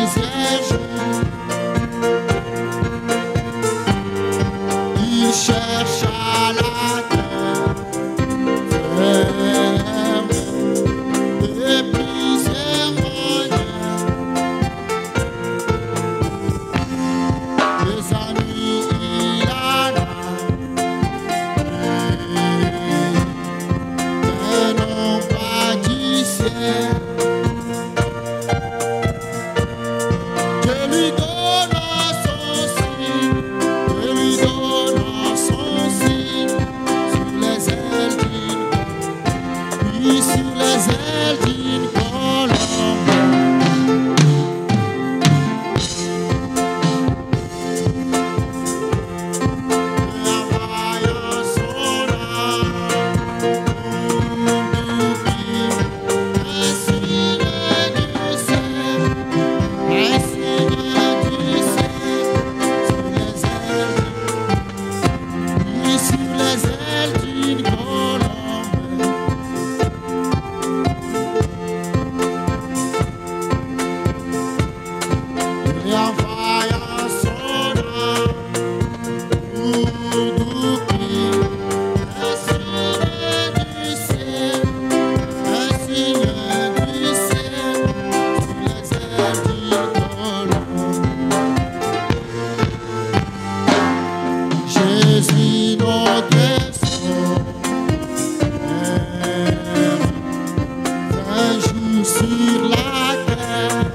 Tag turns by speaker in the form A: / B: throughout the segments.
A: dixième jour, il cherche à la terre ferme et plusieurs manières. Des amis il en a, mais non pas du ciel. Dieu lui donna son signe, Dieu lui donna son signe sur les ailes d'une, puis sur les ailes d'une colombe. Envoyant son âme pour lui, un signe du ciel, un signe du ciel, sur les ailes, puis sur les ailes d'une colombe. Et envoyant son âme pour nous, un signe du ciel, un signe du ciel, sur les ailes d'une colombe. Jésus notre sauveur, un jour sur la terre,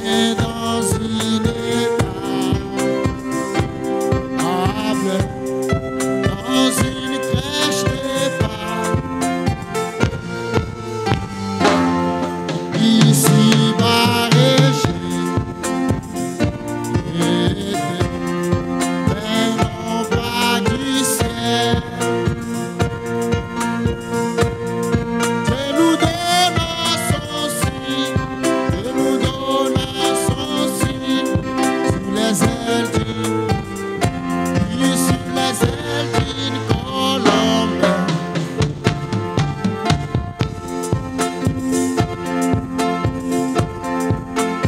A: mais dans une étable, dans une crèche d'épargne, ici-bas régie, mais non pas du ciel. Dieu nous donna son signe, Dieu nous donna son signe sur les ailes d'une, puis sur les ailes d'une colombe.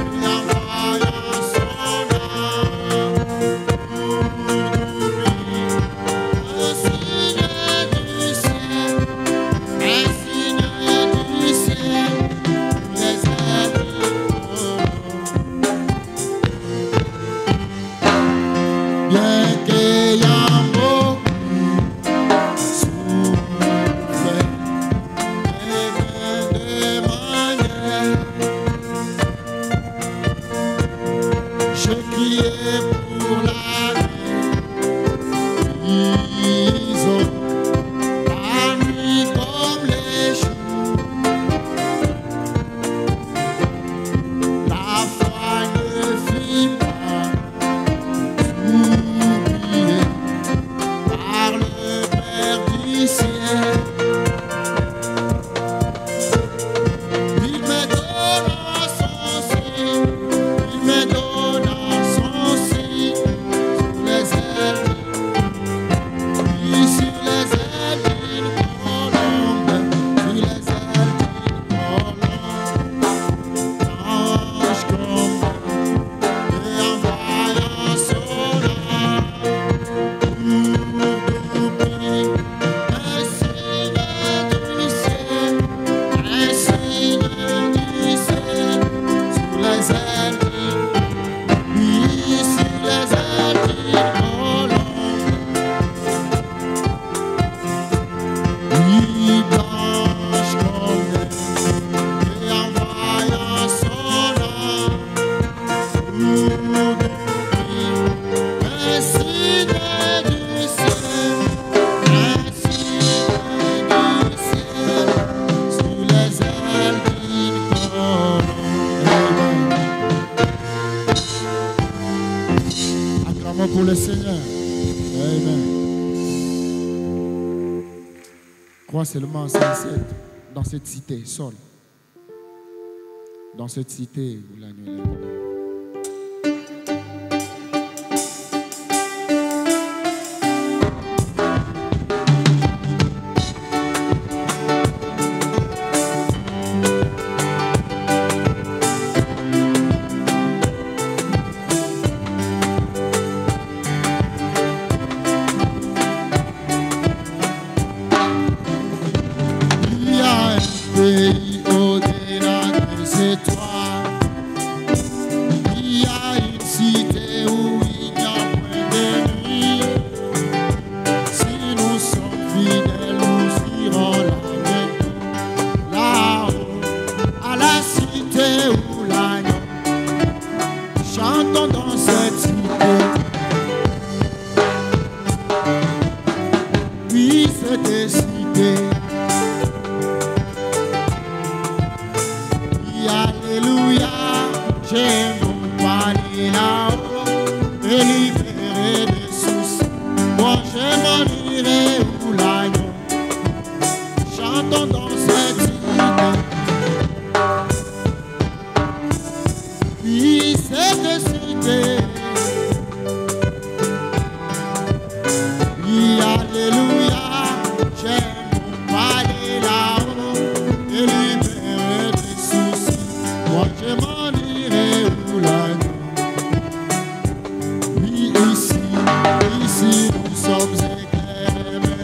A: Et envoyant son âme pour nous, un signe du ciel, un signe du ciel, sur les ailes d'une colombe. Bien qu'ayant beaucoup souffert, et bien des manières, je criais pour la guérison, la nuit comme les jours. La foi ne fit pas oublier par le Père du ciel. Il me donna son signe, il me donna son signe sur les ailes, puis sur les ailes d'une colombe, sur les ailes d'une colombe. Ange comme et envoyant son âme pour nous, un signe du ciel, un signe du ciel, sur les ailes d'une, puis sur les ailes d'une colombe. Oui, blanche comme neige, et envoyant son âme pour nous, un signe du ciel, un signe du ciel, sur les ailes d'une colombe. Acclamons pour le Seigneur. Amen. Crois seulement dans cette cité, seul. Dans cette cité où la nuit est. étoiles. Il y a une cité où il n'y a point de nuit. Si nous sommes fidèles, nous irons là-haut, à la cité où l'agneau. Chantons dans cette cité. Oui, cette cité. Alléluia, j'aime aller là-haut et libérer des soucis. Moi, je m'en irai où l'agneau. Chantons dans cette cité. Oui, cette cité. Oui, alléluia, j'aime aller là-haut et libérer des soucis. Moi je m'en irai où l'agneau. Oui, ici nous sommes éclairés.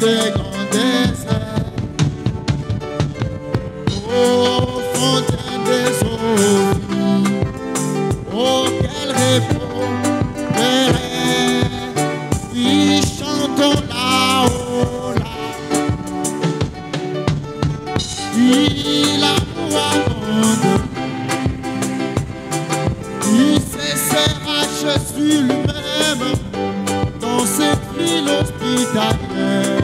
A: des grands déserts, ô fontaine des eaux vives, oh quel repos, oui, chantons là-haut, là. Oui, l'amour abonde, il cessera Jésus lui-même dans cette ville hospitalière.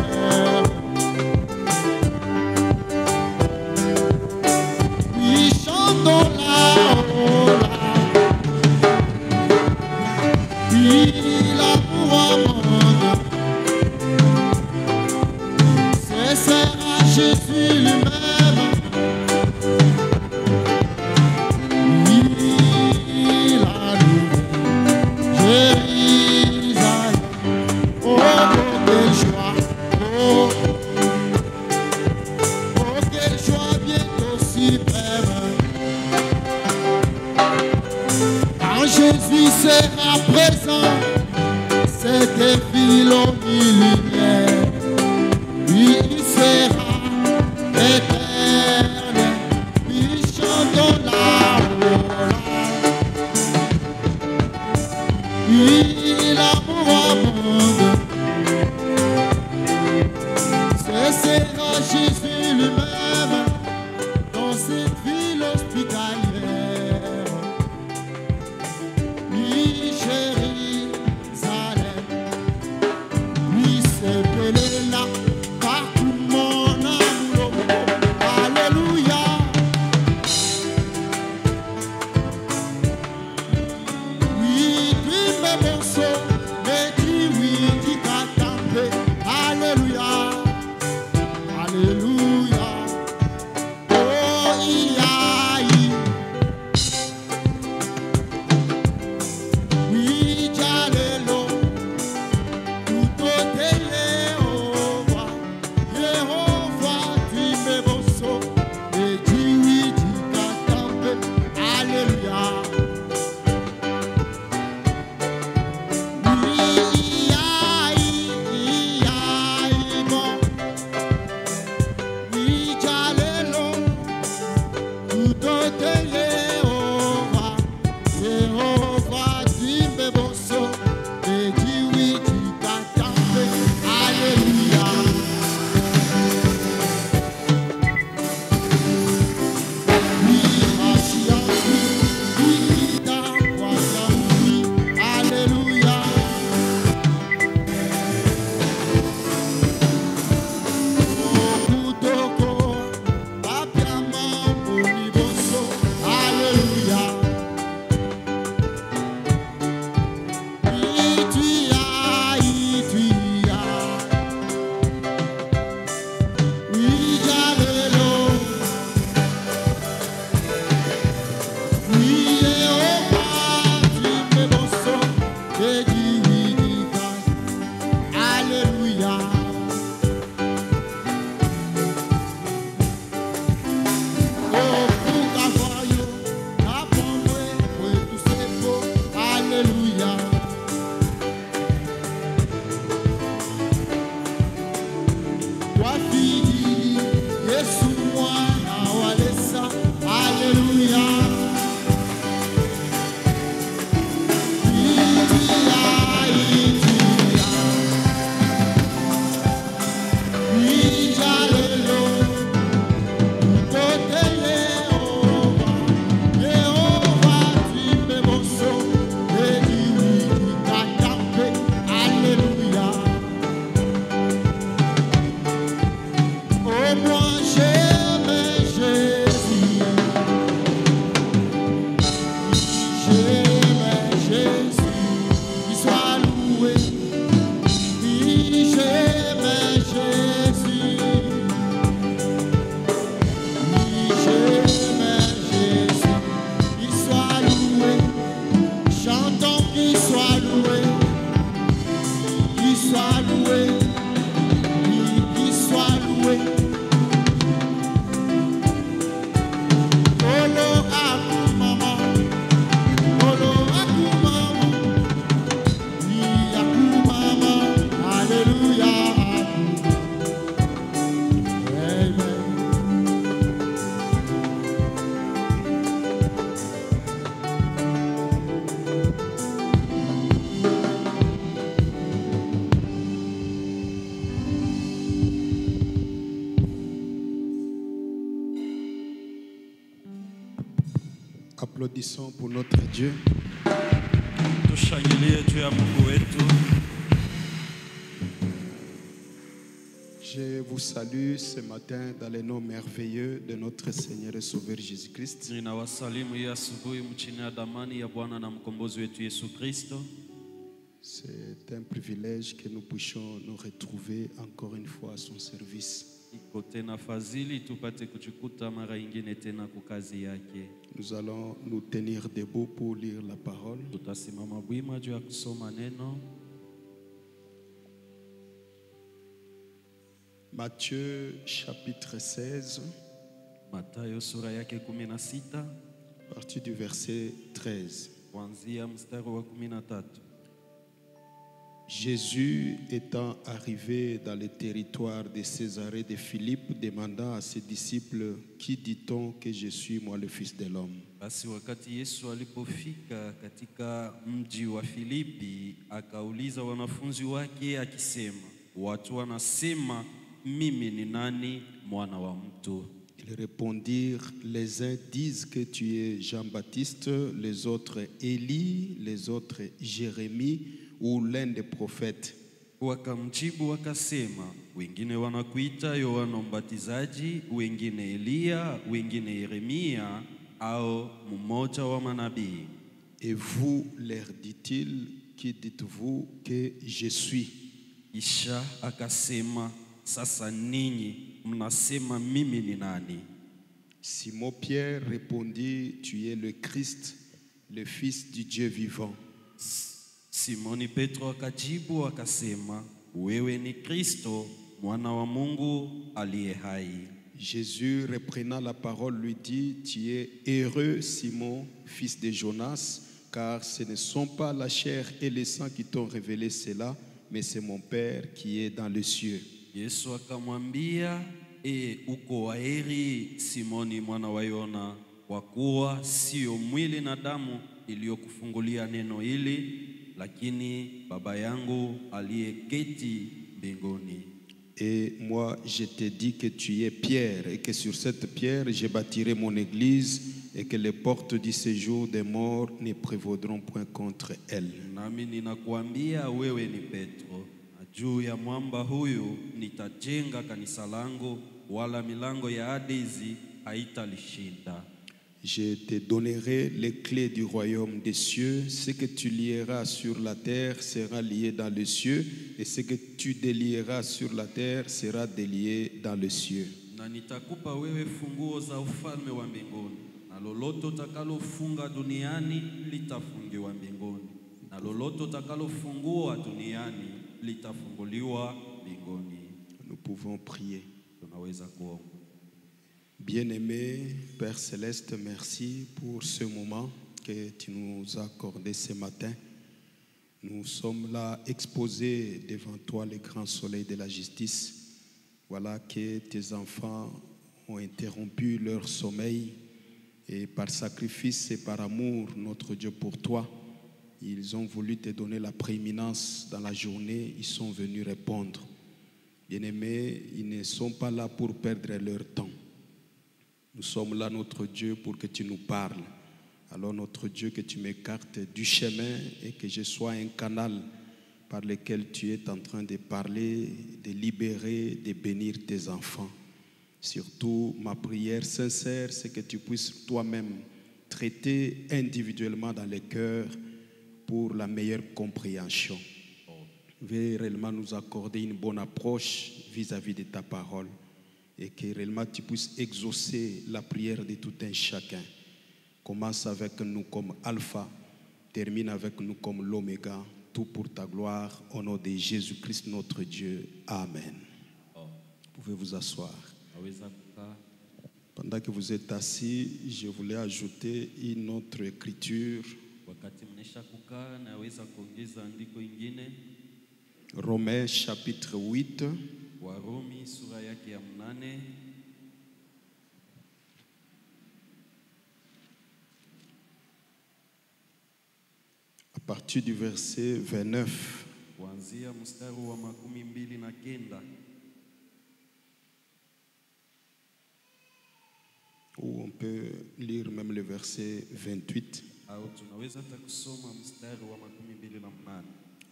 A: Oui, chantons là-haut, là. Oui, l'amour abonde, cessera Jésus lui-même. Jésus sera présent, cette ville au lumière, oui, il sera éternel, oui, chantons là-haut, là. Oui, l'amour abonde, ce sera Jésus lui-même dans cette ville hospitalière. Applaudissons pour notre Dieu.
B: Tushangilie juu ya Mungu wetu.
A: Je vous salue ce matin dans le nom merveilleux de notre Seigneur et Sauveur Jésus-Christ.
B: Ninawasalimu hii asubuhi chini ya damani ya Bwana na mkombozi wetu Yesu Kristo.
A: C'est un privilège que nous puissions nous retrouver encore une fois à son service.
B: Iko tena fadhili tupate kuchikuta mara nyingine tena kwa kazi yake.
A: Nous allons nous tenir debout pour lire la parole.
B: Tutasimama bwima juu ya kusoma neno.
A: Matthieu chapitre 16,
B: Mathayo sura yake 16,
A: à partir du verset 13.
B: kuanzia mstari wa 13.
A: Jésus étant arrivé dans le territoire de Césarée de Philippe, demanda à ses disciples, qui dit-on que je suis, moi, le Fils de l'homme?
B: Basi wakati Yesu alipofika katika mji wa Filipi, akauliza wanafunzi wake akisema, watu wanasema mimi ni nani mwana wa mtu?
A: Ils répondirent, les uns disent que tu es Jean-Baptiste, les autres Élie, les autres Jérémie ou l'un des prophètes.
B: Wakamjibu wakasema, wengine wanakuita Yohana Mbatizaji, wengine Elia, wengine Yeremia au mmoja wa manabii.
A: Et vous, leur dit-il, qui dites-vous que je suis?
B: Kisha akasema, sasa ninyi mnasema mimi ni nani?
A: Simon Pierre répondit, tu es le Christ, le Fils du Dieu vivant.
B: Simoni Petro akajibu akasema, wewe ni Kristo, mwana wa Mungu aliye hai.
A: Jésus, reprenant la parole, lui dit, tu es heureux, Simon, fils de Jonas, car ce ne sont pas la chair et le sang qui t'ont révélé cela, mais c'est mon Père qui est dans les cieux.
B: Yesu akamwambia, uko waheri Simoni mwana wa Yona, kwa kuwa sio mwili na damu iliyokufungulia neno hili, lakini Baba yangu aliyeketi mbinguni.
A: Et moi, je te dis que tu es Pierre, et que sur cette pierre, je bâtirai mon église, et que les portes du séjour des morts ne prévaudront point contre elle.
B: Nami ninakuambia wewe ni Petro, na juu ya mwamba huyu nitajenga kanisa langu, wala milango ya Hadesi haitalishinda.
A: Je te donnerai les clés du royaume des cieux. Ce que tu lieras sur la terre sera lié dans les cieux, et ce que tu délieras sur la terre sera délié dans les cieux.
B: Na nitakupa wewe funguo za ufalme wa mbinguni, na lolote utakalofunga duniani litafungiwa mbinguni, na lolote utakalofungua duniani litafunguliwa mbinguni.
A: Nous pouvons prier.
B: Tunaweza kuomba.
A: Bien-aimé Père Céleste, merci pour ce moment que tu nous as accordé ce matin. Nous sommes là exposés devant toi, le grand soleil de la justice. Voilà que tes enfants ont interrompu leur sommeil et par sacrifice et par amour, notre Dieu, pour toi, ils ont voulu te donner la prééminence dans la journée. Ils sont venus répondre. Bien-aimés, ils ne sont pas là pour perdre leur temps. Nous sommes là, notre Dieu, pour que tu nous parles. Alors, notre Dieu, que tu m'écartes du chemin et que je sois un canal par lequel tu es en train de parler, de libérer, de bénir tes enfants. Surtout, ma prière sincère, c'est que tu puisses toi-même traiter individuellement dans les cœurs pour la meilleure compréhension. Veuille réellement nous accorder une bonne approche vis-à-vis de ta parole. Et que réellement tu puisses exaucer la prière de tout un chacun. Commence avec nous comme Alpha, termine avec nous comme l'Oméga, tout pour ta gloire, au nom de Jésus-Christ notre Dieu. Amen. Vous pouvez vous asseoir. Pendant que vous êtes assis, je voulais ajouter une autre écriture. Romains chapitre 8.
B: Warumi sura yake ya 8.
A: À partir du verset 29.
B: Kuanzia mstari wa 29.
A: Ou on peut lire même le verset 28.
B: au tunaweza hata kusoma mstari wa 28.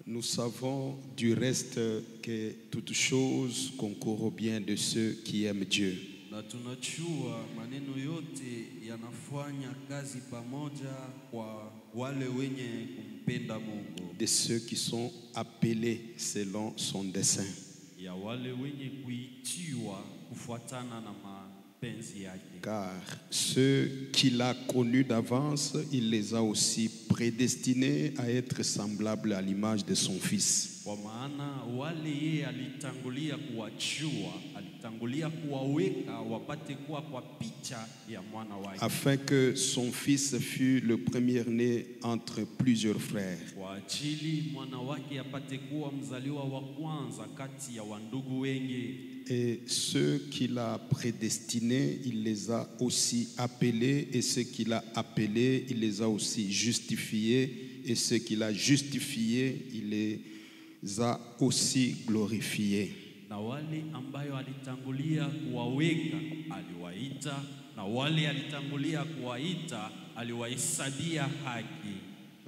A: Nous savons du reste que toutes choses concourent au bien de ceux qui aiment Dieu.
B: Na tunajua maneno yote yanafanya kazi pamoja kwa wale wenye kumpenda Mungu.
A: De ceux qui sont appelés selon son dessein.
B: Ya wale wenye kuitiwa kufuatana na mapenzi yake.
A: Car ceux qu'il a connus d'avance, il les a aussi prédestinés à être semblables à l'image de son Fils.
B: Kwa maana wale yeye alitangulia kuwajua, alitangulia kuwaweka wapate kuwa kwa picha ya mwana wake.
A: Afin que son Fils fût le premier-né entre plusieurs frères.
B: Kwa ajili mwana wake apate kuwa mzaliwa wa kwanza kati ya wandugu wengi.
A: Et ceux qu'il a prédestinés, il les a aussi appelés. Et ceux qu'il a appelés, il les a aussi justifiés. Et ceux qu'il a justifiés, il les a aussi glorifiés.
B: Na wale ambayo alitangulia kuwaweka aliwaita, na wale alitangulia kuwaita aliwahesabia haki.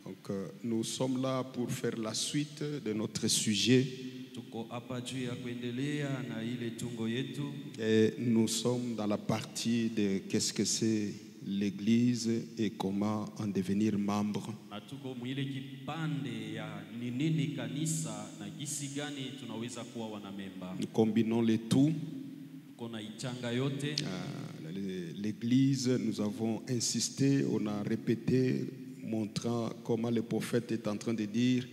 A: Donc nous sommes là pour faire la suite de notre sujet.
B: Tuko hapa juu ya kuendelea na ile tungo yetu.
A: Et nous sommes dans la partie de qu'est-ce que c'est l'Église et comment en devenir membre.
B: Na tuko mwile kipande ya ni nini kanisa na jinsi gani tunaweza kuwa wanamemba.
A: Nous combinons les tout.
B: Tuko na ichanga yote.
A: L'Église, nous avons insisté, on a répété, montrant comment le prophète est en train de dire,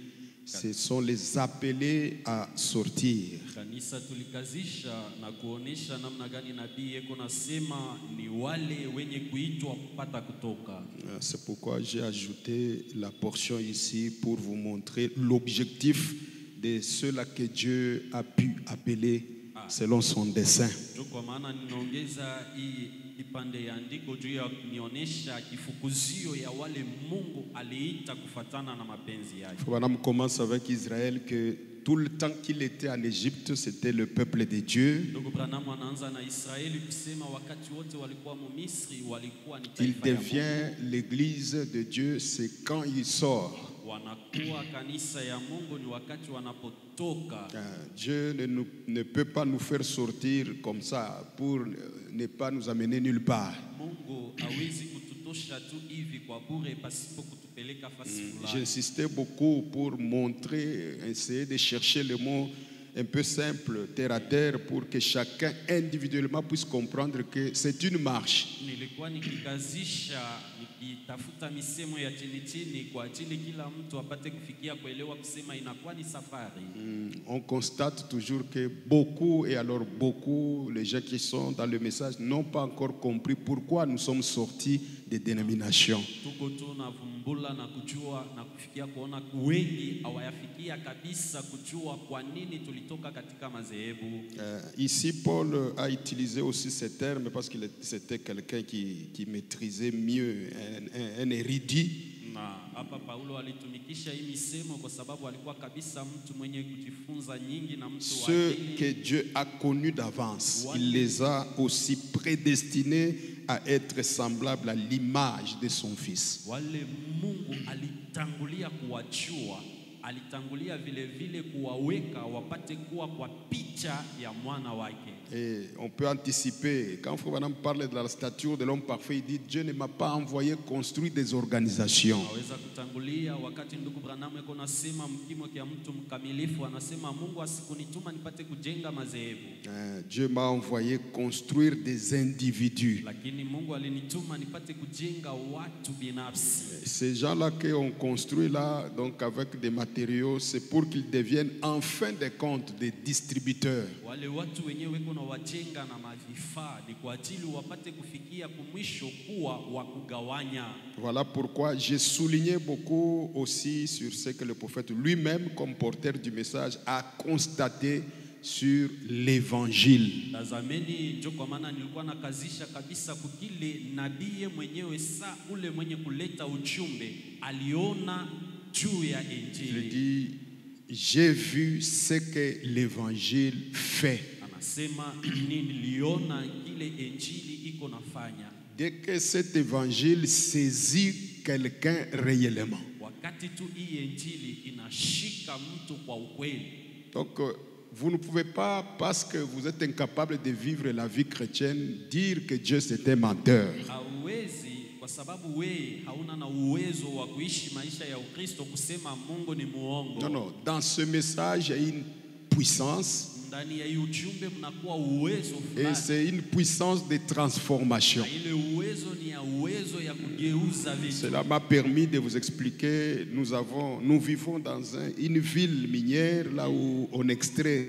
A: ce sont les appelés à sortir.
B: Kanisa tulikazisha na kuonesha namna gani nabii yeko nasema ni wale wenye kuitwa kupata kutoka.
A: C'est pourquoi j'ai ajouté la portion ici pour vous montrer l'objectif de ceux-là que Dieu a pu appeler selon son dessein.
B: Kwa maana ninaongeza hii kipande ya andiko juu ya kunionyesha kifukuzio ya wale Mungu aliita kufatana na mapenzi yake.
A: On commence avec Israël que tout le temps qu'il était en Égypte, c'était le peuple de Dieu. Il devient l'église de Dieu, c'est quand il sort. Dieu ne peut pas nous faire sortir comme ça pour ne pas nous amener nulle part. J'insistais beaucoup pour montrer, essayer de chercher le mot un peu simple, terre à terre, pour que chacun individuellement puisse comprendre que c'est une marche. On constate toujours que beaucoup, et alors beaucoup, les gens qui sont dans le message n'ont pas encore compris pourquoi nous sommes sortis des dénominations. Ici, Paul a utilisé aussi ces termes parce que c'était quelqu'un qui maîtrisait mieux, un érudit. Ceux que Dieu a connus d'avance, il les a aussi prédestinés à être semblables à l'image de son Fils. Et on peut anticiper, quand Frère Branham parle de la stature de l'homme parfait, il dit Dieu ne m'a pas envoyé construire des organisations. Dieu m'a envoyé construire des individus. Ces gens-là qu'on construit là, donc avec des matériaux, c'est pour qu'ils deviennent en fin de compte des distributeurs. Voilà pourquoi j'ai souligné beaucoup aussi sur ce que le prophète lui-même, comme porteur du message, a constaté sur l'évangile. Il dit, j'ai vu ce que l'évangile fait. Dès que cet évangile saisit quelqu'un réellement.
B: wakati tu hii injili inashika mtu kwa ukweli.
A: Donc, vous ne pouvez pas, parce que vous êtes incapable de vivre la vie chrétienne, dire que Dieu c'est un menteur.
B: Hauwezi kwa sababu wewe hauna na uwezo wa kuishi maisha ya Ukristo kusema Mungu ni muongo.
A: Non, non. Dans ce message, il y a une puissance.
B: Ndani ya ujumbe mnakuwa uwezo
A: Et
B: fulani.
A: c'est une puissance de transformation.
B: Ile uwezo ni ya uwezo ya kugeuza vitu.
A: Cela m'a permis de vous expliquer, nous vivons dans une ville minière là où on extrait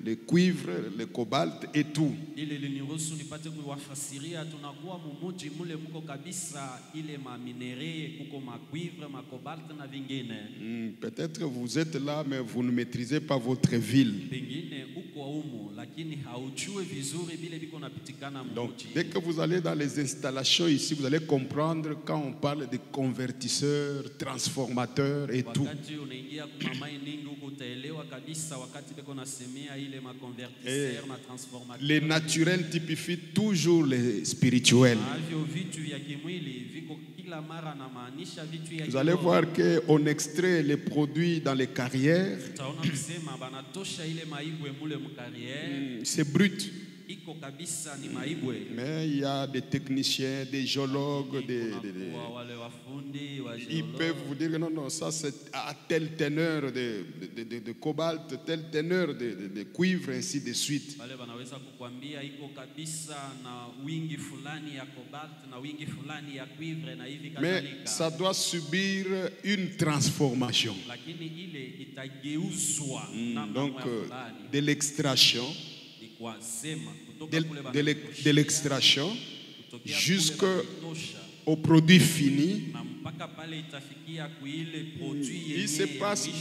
A: le cuivre, le cobalt et tout.
B: Ile liniruhusu nipate kuwafasiria tunakuwa mumuji mule mko kabisa ile maminere kuko macuivre, macobalt na vingine.
A: Peut-être vous êtes là mais vous ne maîtrisez pas votre ville.
B: Pengine uko humo lakini haujue vizuri vile biko napitikana
A: Donc
B: mumuji.
A: dès que vous allez dans les installations ici, vous allez comprendre quand on parle de convertisseurs, transformateurs et tout.
B: Wakati unaingia kwa mining huko utaelewa kabisa wakati biko nasemea ile maconvertisseur, ma transformateur.
A: Les naturels typifient toujours les spirituels.
B: Avyo vitu vya kimwili viko kila mara na maanisha vitu ya
A: Vous allez voir qu'on extrait les produits dans les carrières.
B: utaona kusema banatosha ile maibwe mule mkariere.
A: C'est brut.
B: Iko kabisa ni maibwe.
A: Mais il y a des techniciens, des géologues,
B: wale wafundi wa
A: ils peuvent vous dire que non, non, ça c'est à telle teneur de cobalt, telle teneur de cuivre, ainsi de suite.
B: wale wanaweza kukwambia iko kabisa na wingi fulani ya cobalt na wingi fulani ya cuivre na hivi
A: Mais
B: kadhalika.
A: ça doit subir une transformation.
B: Lakini ile itageuzwa na
A: Donc,
B: mambo ya fulani.
A: de l'extraction,
B: Ni kwa sema kutoka kule
A: de l'extraction
B: kutokea
A: jusqu'au
B: kule banatosha,
A: produit fini.
B: na mpaka pale itafikia kuile produit
A: Il se
B: yenyewe
A: passe
B: ya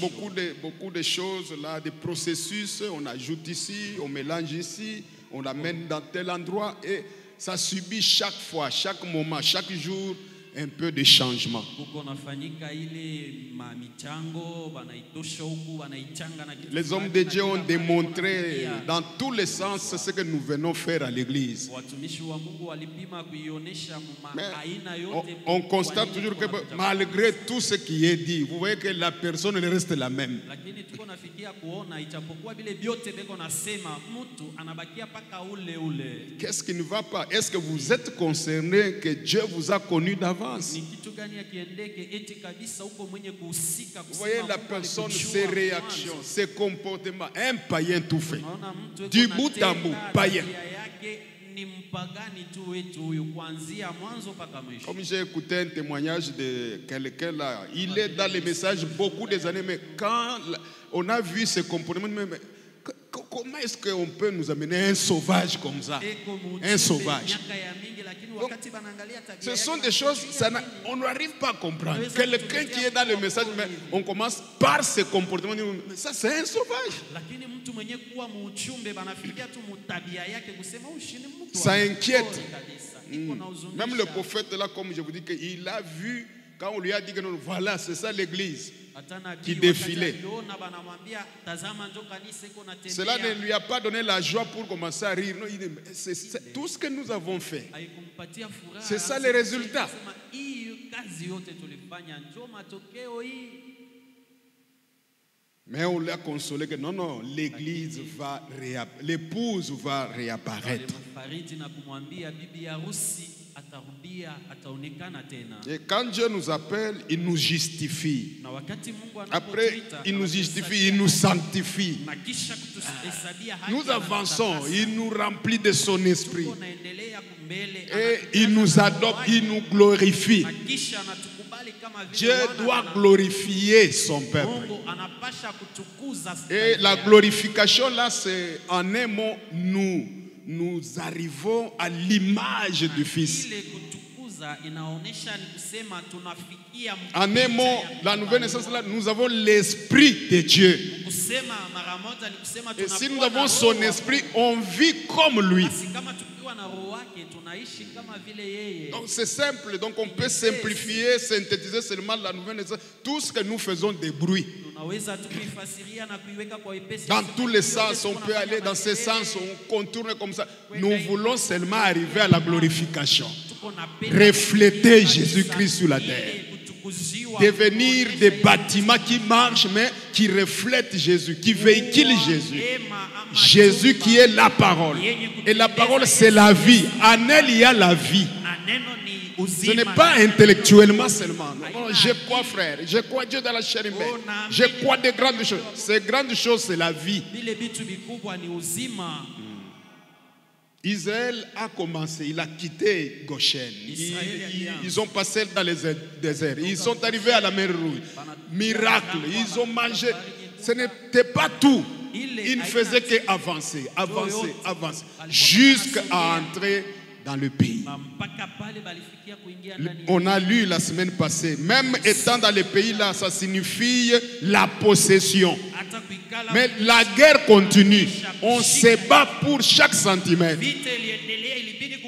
A: beaucoup de choses là, des processus. On ajoute ici, on mélange ici, on l'amène dans tel endroit et ça subit chaque fois, chaque moment, chaque jour un peu de changement.
B: kuko nafanyika ile michango banaitosha huku banaichanga na kitu.
A: Les hommes de Dieu ont démontré dans tous les sens ce que nous venons faire à l'église.
B: Watumishi wa Mungu walipima kuionesha
A: Mais
B: aina yote.
A: on constate toujours que malgré tout ce qui est dit, vous voyez que la personne reste la même.
B: Lakini tuko nafikia kuona ichapokuwa vile vyote beko nasema mtu anabakia paka ule ule.
A: Qu'est-ce qui ne va pas? Est-ce que vous êtes concerné que Dieu vous a connu d'avance?
B: Ni kitu gani akiendeke eti kabisa huko mwenye kuhusika
A: Vous voyez la personne, ses réactions, ses comportements, un païen tout fait. Du bout en bout, païen.
B: Ni mpagani tu wetu huyu kuanzia mwanzo mpaka mwisho.
A: Comme j'ai écouté un témoignage de quelqu'un là, il est dans les messages beaucoup des années, mais quand on a vu ce comportement, mais comment est-ce qu'on peut nous amener un sauvage comme ça? Un sauvage. Donc, ce sont des choses, on n'arrive pas à comprendre. Quelqu'un qui est dans le message, mais on commence par ce comportement, mais ça c'est un sauvage. Ça inquiète. Même le prophète là, comme je vous dis, il a vu, quand on lui a dit que non, voilà, c'est ça l'église qui défilait. Cela ne lui a pas donné la joie pour commencer à rire. Non, c'est tout ce que nous avons fait. C'est ça le résultat. Mais on l'a consolé que non, non, l'église va réapparaître, l'épouse va réapparaître. Et quand Dieu nous appelle, il nous justifie. Après, il nous justifie, il nous sanctifie. Nous avançons, il nous remplit de son esprit. Et il nous adopte, il nous glorifie. Dieu doit glorifier son peuple. Et la glorification là, c'est en un mot, nous arrivons à l'image du Fils. En un mot, la nouvelle naissance là, nous avons l'esprit de Dieu. Et si nous avons son esprit, on vit comme lui. Donc c'est simple, donc on peut simplifier, synthétiser seulement la nouvelle naissance. Tout ce que nous faisons des bruits. Dans tous les sens, on peut aller dans ce sens, on contourne comme ça. Nous voulons seulement arriver à la glorification. refléter Jésus-Christ sur la terre. Devenir des bâtiments qui marchent, mais qui reflètent Jésus, qui véhiculent Jésus. Jésus qui est la parole. Et la parole, c'est la vie. En elle, il y a la vie. Ce n'est pas intellectuellement seulement. Non, je crois, frère. Je crois Dieu dans la chair humaine. Je crois des grandes choses. Ces grandes choses, c'est la vie. Israël a commencé, il a quitté Goshen. Ils ont passé dans les déserts. Ils sont arrivés à la mer Rouge. Miracle, ils ont mangé. Ce n'était pas tout. Ils ne faisaient qu'avancer, avancer, avancer, jusqu'à entrer dans le pays. On a lu la semaine passée, même étant dans le pays là, ça signifie la possession. Mais la guerre continue. On se bat pour chaque centimètre.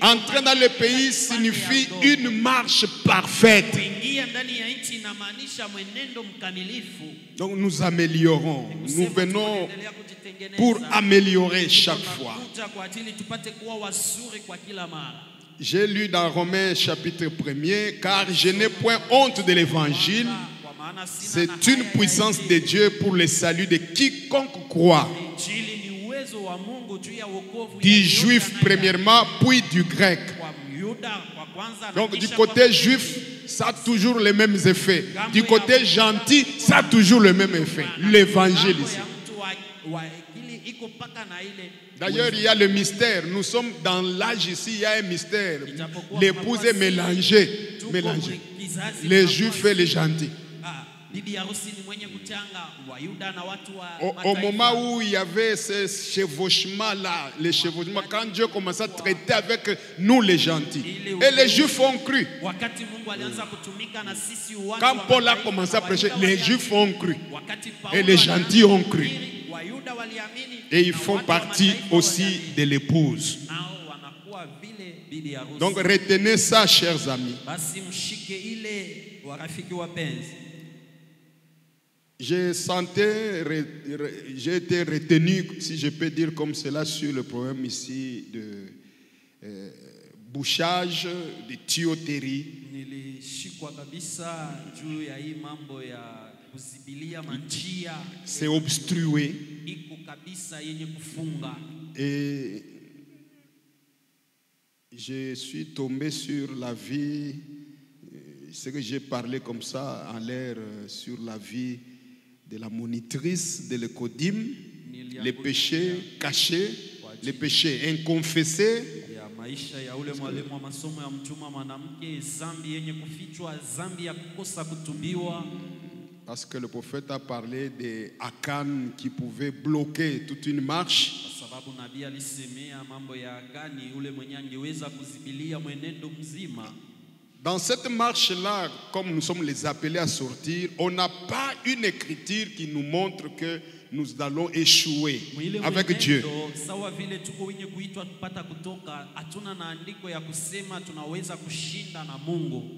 A: Entrer dans le pays signifie une marche parfaite. Donc nous améliorons. Nous venons pour améliorer chaque fois. J'ai lu dans Romains chapitre 1er, car je n'ai point honte de l'évangile. C'est une puissance de Dieu pour le salut de quiconque croit. Du juif premièrement, puis du grec. Donc du côté juif, ça a toujours les mêmes effets. Du côté gentil, ça a toujours le même effet. L'évangile ici. D'ailleurs, il y a le mystère. Nous sommes dans l'âge ici, il y a un mystère. L'épouse est mélangée. Les juifs et les gentils. Au moment où il y avait ce chevauchement-là, les chevauchements, quand Dieu commençait à traiter avec nous les gentils, et les juifs ont cru. Quand Paul a commencé à prêcher, les juifs ont cru. Et les gentils ont cru. Et ils font partie aussi de l'épouse. Donc retenez ça, chers amis. J'ai été retenu, si je peux dire comme cela, sur le problème ici de bouchage, de tuyauterie. C'est obstrué. Et je suis tombé sur la vie, ce que j'ai parlé comme ça en l'air, sur la vie de la monitrice de l'Ecodim, les péchés cachés, les péchés inconfessés. Parce que le prophète a parlé de Akan qui pouvait bloquer toute une marche. Dans cette marche-là, comme nous sommes les appelés à sortir, on n'a pas une écriture qui nous montre que nous allons échouer avec Dieu.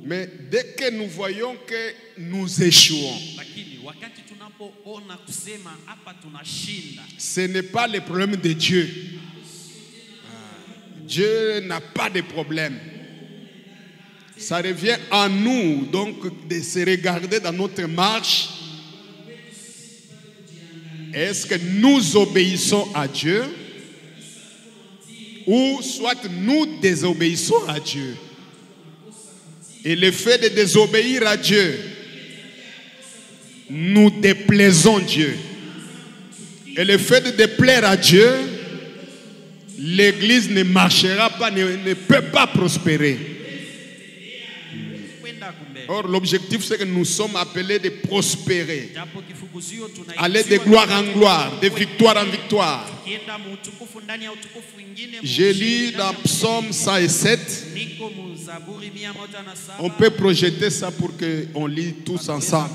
A: Mais dès que nous voyons que nous échouons, ce n'est pas le problème de Dieu. Dieu n'a pas de problème. Ça revient à nous donc de se regarder dans notre marche. Est-ce que nous obéissons à Dieu ou soit nous désobéissons à Dieu? Et le fait de désobéir à Dieu, nous déplaisons Dieu. Et le fait de déplaire à Dieu, l'Église ne marchera pas, ne peut pas prospérer. Or, l'objectif, c'est que nous sommes appelés de prospérer, aller de gloire en gloire, de victoire en victoire. J'ai lu dans Psaume 107. On peut projeter ça pour qu'on lit tous ensemble.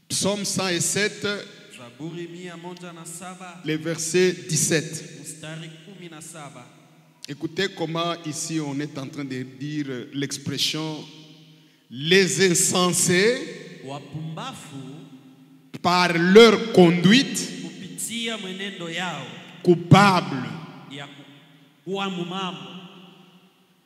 A: Psaume 107, le verset 17. Écoutez comment ici on est en train de dire l'expression « les insensés
B: wapumbafu
A: par leur conduite
B: kupitia mwenendo yao
A: coupable,
B: ya kuwa mumambo.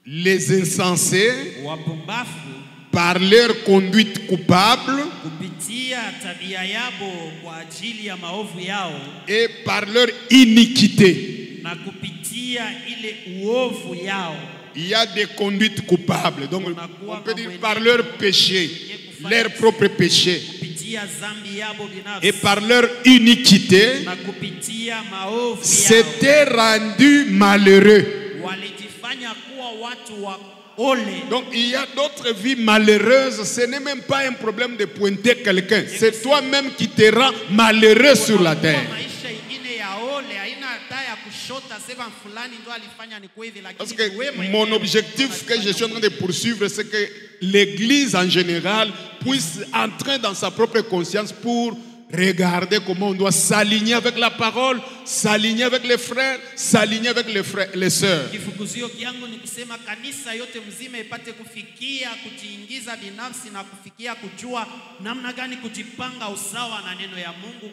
A: les insensés
B: Wapumbafu
A: par leur conduite coupable
B: kupitia tabia yabo kwa ajili ya maovu yao
A: et par leur iniquité.
B: na kupitia ile uovu yao.
A: Il y a des conduites coupables, donc on peut dire par leur péché, leur propre péché,
B: Kupitia zambi yabo binafsi
A: et par leur iniquité,
B: na kupitia maovu yao
A: s'étaient rendus malheureux.
B: walijifanya kuwa watu wa ole.
A: Donc il y a d'autres vies malheureuses. Ce n'est même pas un problème de pointer quelqu'un. C'est toi-même qui te rends malheureux sur la terre.
B: Maisha ingine ya ole haina hata ya kushota sema fulani ndo alifanya ni kwa hivi,
A: Parce
B: lakini
A: que
B: wewe
A: mon objectif que je suis en train de poursuivre, c'est que l'Église en général puisse entrer dans sa propre conscience pour regarder comment on doit s'aligner avec la parole, s'aligner avec les frères, s'aligner avec les sœurs.
B: Kifukuzio kiangu ni kusema kanisa yote mzima ipate kufikia kujiingiza binafsi na kufikia kujua namna gani kujipanga usawa na neno ya Mungu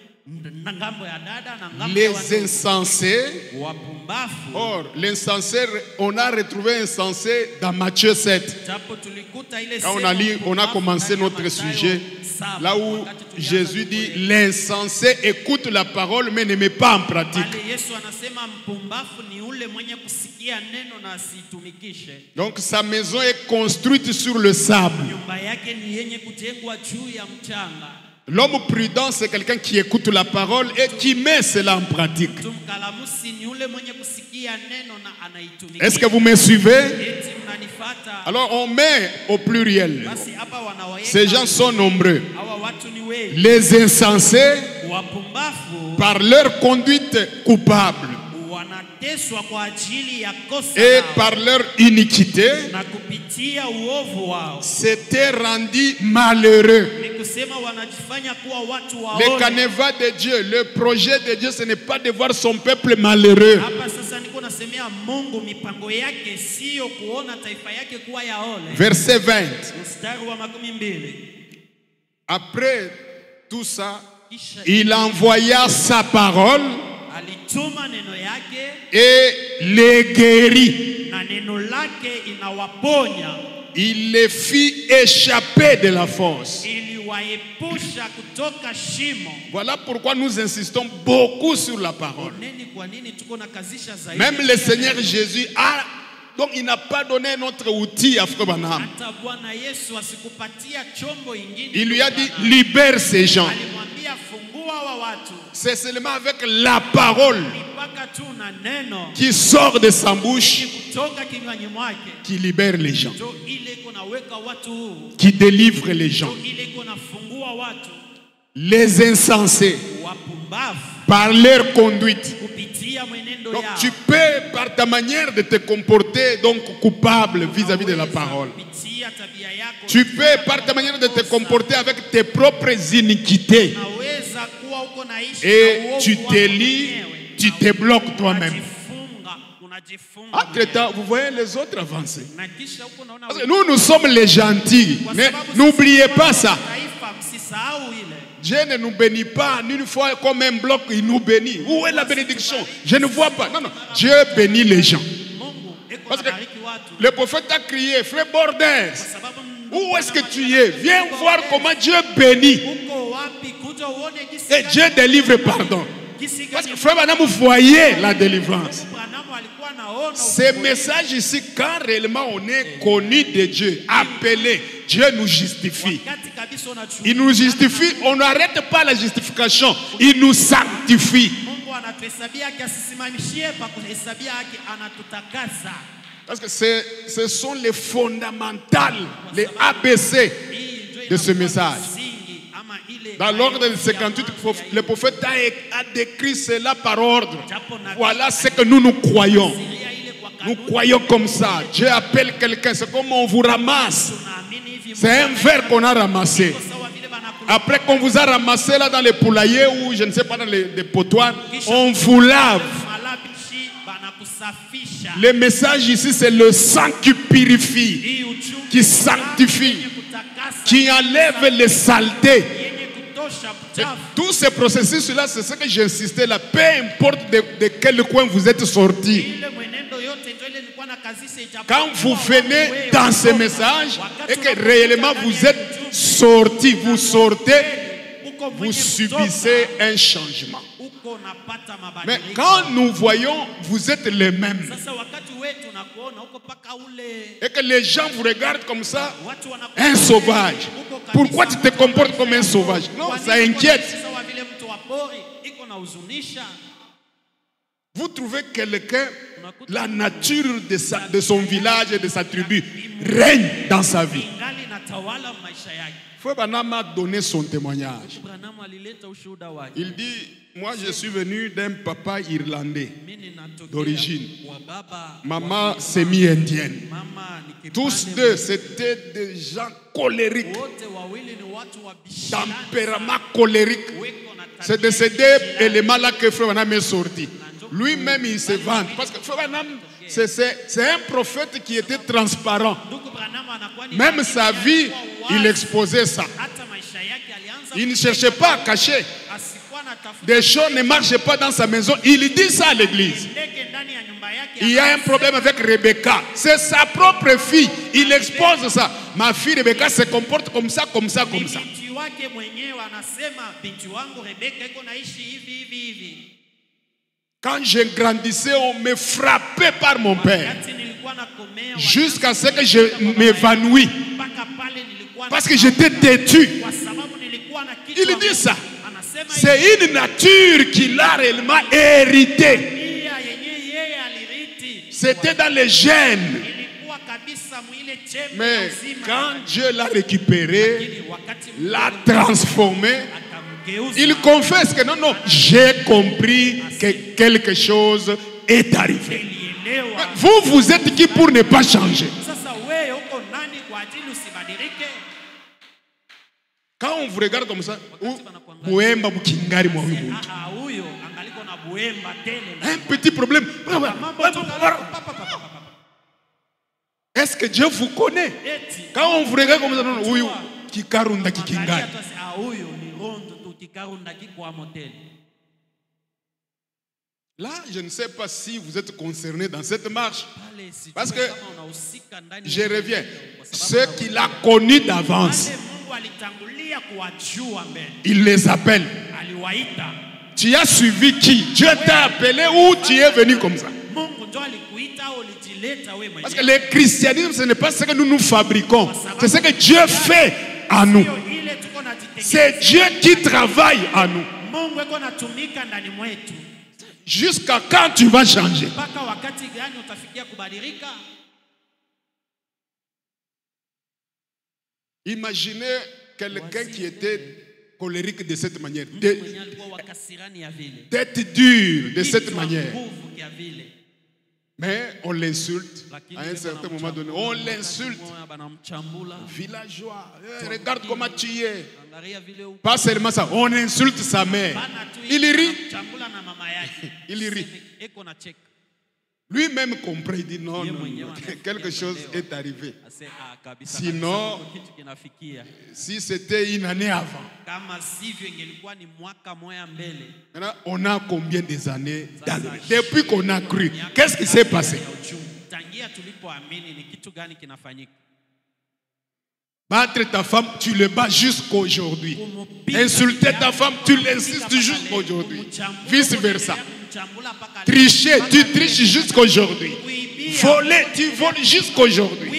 B: na ngambo ya dada na ngambo ya
A: Les insensés,
B: wapumbafu.
A: or l'insensé, on a retrouvé insensé dans Matthieu 7.
B: Japo tulikuta ile
A: Quand
B: sehemu
A: on a
B: mpumbafu
A: commencé
B: ndani ya
A: notre
B: Mathayo
A: sujet,
B: 7,
A: là où
B: wakati tulianza
A: Jésus dit
B: kukueleza.
A: l'insensé écoute la parole mais ne met pas en pratique.
B: Pale Yesu anasema mpumbafu ni ule mwenye kusikia neno na asitumikishe.
A: Donc sa maison est construite sur le sable.
B: Nyumba yake ni yenye kujengwa juu ya mchanga.
A: L'homme prudent, c'est quelqu'un qui écoute la parole et qui met cela en pratique.
B: Mkalamusi ni ule mwenye kusikia neno na anaitumikisha.
A: Est-ce que vous me suivez?
B: Eti mnanifuata?
A: Alors on met au pluriel.
B: Basi hapa wanaweka
A: Ces gens sont nombreux.
B: hawa watu ni wengi.
A: Les insensés,
B: Wapumbafu
A: par leur conduite coupable
B: wanateswa kwa ajili ya kosa
A: et
B: lao,
A: par leur iniquité,
B: na kupitia uovu wao
A: s'étaient rendus malheureux.
B: ni kusema wanajifanya kuwa watu
A: Le
B: waone.
A: canevas de Dieu, le projet de Dieu, ce n'est pas de voir son peuple malheureux.
B: Hapa sasa niko nasemea Mungu, mipango yake sio kuona taifa yake kuwa yaone.
A: Verset 20.
B: Mstari wa 12.
A: Après tout ça,
B: Kisha
A: il envoya sa parole
B: alituma neno yake
A: et les guérit.
B: na neno lake inawaponya,
A: Il les fit échapper de la fosse.
B: iliwaepusha kutoka shimo.
A: Voilà pourquoi nous insistons beaucoup sur la parole.
B: Neni kwa nini tuko na kazisha zaidi?
A: Même le Seigneur Jésus a, donc il n'a pas donné notre outil à Frère Branham.
B: Hata Bwana Yesu asikupatia chombo ingine.
A: Il lui a dit, libère ces gens.
B: Alimwambia fungua wa watu.
A: C'est seulement avec la parole
B: Mpaka tu na neno
A: qui sort de sa bouche
B: kutoka kinywani mwake.
A: qui libère les gens,
B: Ndio ile kunaweka watu huru.
A: qui délivre les gens.
B: Ndio ile kunafungua watu.
A: Les insensés,
B: Wapumbavu
A: par leur conduite.
B: kupitia mwenendo
A: Donc
B: yao.
A: tu peux, par ta manière de te comporter, donc coupable vis-à-vis de la parole.
B: Kupitia tabia yako.
A: Tu peux, par ta manière de te comporter avec tes propres iniquités.
B: Unaweza kuwa uko naishi
A: Et
B: na uovu
A: tu
B: wako
A: te lis,
B: mwenyewe.
A: tu te bloques toi-même.
B: Unajifunga.
A: Entre-temps, vous voyez les autres avancer.
B: Na kisha huko unaona
A: Parce que nous, nous sommes les gentils.
B: kwa
A: Mais
B: sababu
A: n'oubliez
B: sisi
A: pas
B: watu
A: ça.
B: wa taifa, msisahau ile.
A: Dieu ne nous bénit pas une fois comme un bloc, il nous bénit. Où est la bénédiction? Je ne vois pas. Non, non. Dieu bénit les gens.
B: Mungu eko
A: Parce que
B: anabariki watu.
A: le prophète a crié, frère Borders,
B: Kwa sababu
A: où est-ce que tu es? Viens voir comment Dieu bénit.
B: uko wapi kuja uone jinsi
A: Et Dieu délivre, pardon.
B: jinsi
A: Parce que
B: gani
A: frère Branham, vous voyez la délivrance.
B: Branham alikuwa anaona
A: Ces messages ici, quand réellement on est connu de Dieu, appelé, Dieu nous justifie.
B: wakati kabisa unachukua.
A: Il nous justifie, on n'arrête pas la justification, il nous sanctifie.
B: Mungu anatuhesabia yake, asisimamishie pa kuhesabia yake, anatutakasa.
A: Parce que ce sont les fondamentales, les ABC de ce message. Dans l'ordre de 58, le prophète a décrit cela par ordre. Voilà ce que nous croyons. Nous croyons comme ça. Dieu appelle quelqu'un, c'est comme on vous ramasse. C'est un verre qu'on a ramassé. Après qu'on vous a ramassé là dans les poulaillers ou je ne sais pas dans les potoirs, on vous lave. Le message ici, c'est le sang qui purifie, qui sanctifie. qui enlève les saletés. Et tous ces processus-là, c'est ce que j'insistais là. Peu importe de quel coin vous êtes sorti. Quand vous venez dans ce message et que réellement vous êtes sorti, vous sortez, vous subissez un changement. Mais quand nous voyons, vous êtes les mêmes. Et que les gens vous regardent comme ça, un sauvage. Pourquoi tu te comportes comme un sauvage? Non, ça inquiète. Vous trouvez quelqu'un, la nature de son village et de sa tribu règne dans sa vie. Frère Branham a donné son témoignage. Il dit, moi je suis venu d'un papa irlandais d'origine. Maman semi-indienne. Tous deux, c'était des gens colériques. Tempérament colérique. C'est de ces deux éléments-là que Frère Branham est sorti. Lui-même, il se vante. Parce que Frère Branham, c'est un prophète qui était transparent. Même sa vie, il exposait ça. Il ne cherchait pas à cacher. Des choses ne marchent pas dans sa maison. Il dit ça à l'église. Il y a un problème avec Rebecca. C'est sa propre fille. Il expose ça. Ma fille Rebecca se comporte comme ça, comme ça, comme ça. Quand je grandissais, on me frappait par mon père. Jusqu'à ce que je m'évanouis. Parce que j'étais têtu. Il dit ça. C'est une nature qu'il a réellement héritée. C'était dans les gènes. Mais quand Dieu l'a récupéré, l'a transformé, il confesse que non, non, j'ai compris que quelque chose est arrivé. Vous, vous êtes qui pour ne pas changer? Quand on vous regarde comme ça, un petit problème. Est-ce que Dieu vous connaît? Quand on vous regarde comme ça, non, oui, kikarunda kikingari. Là, je ne sais pas si vous êtes concerné dans cette marche. Parce que, je reviens, ceux qu'il a connus d'avance, il les appelle. Tu as suivi qui? Dieu t'a appelé ou tu es venu comme ça? Parce que le christianisme, ce n'est pas ce que nous nous fabriquons. C'est ce que Dieu fait à nous. C'est Dieu qui travaille à nous. Jusqu'à quand tu vas changer? Imaginez quelqu'un qui était colérique de cette manière, tête dure de cette manière. Mais on l'insulte. À un certain moment donné, on l'insulte. Villageois, regarde comment tu es. Pas seulement ça, on insulte sa mère. Il rit. Il rit. Lui-même comprend, il dit non, non, non, quelque chose est arrivé. Sinon, si c'était une année avant, maintenant, on a combien des années depuis qu'on a cru? Qu'est-ce qui s'est passé? Battre ta femme, tu le bats jusqu'aujourd'hui. Insulter ta femme, tu l'insistes jusqu'aujourd'hui. Vice versa. Tricher, tu triches jusqu'aujourd'hui. Voler, tu voles jusqu'aujourd'hui.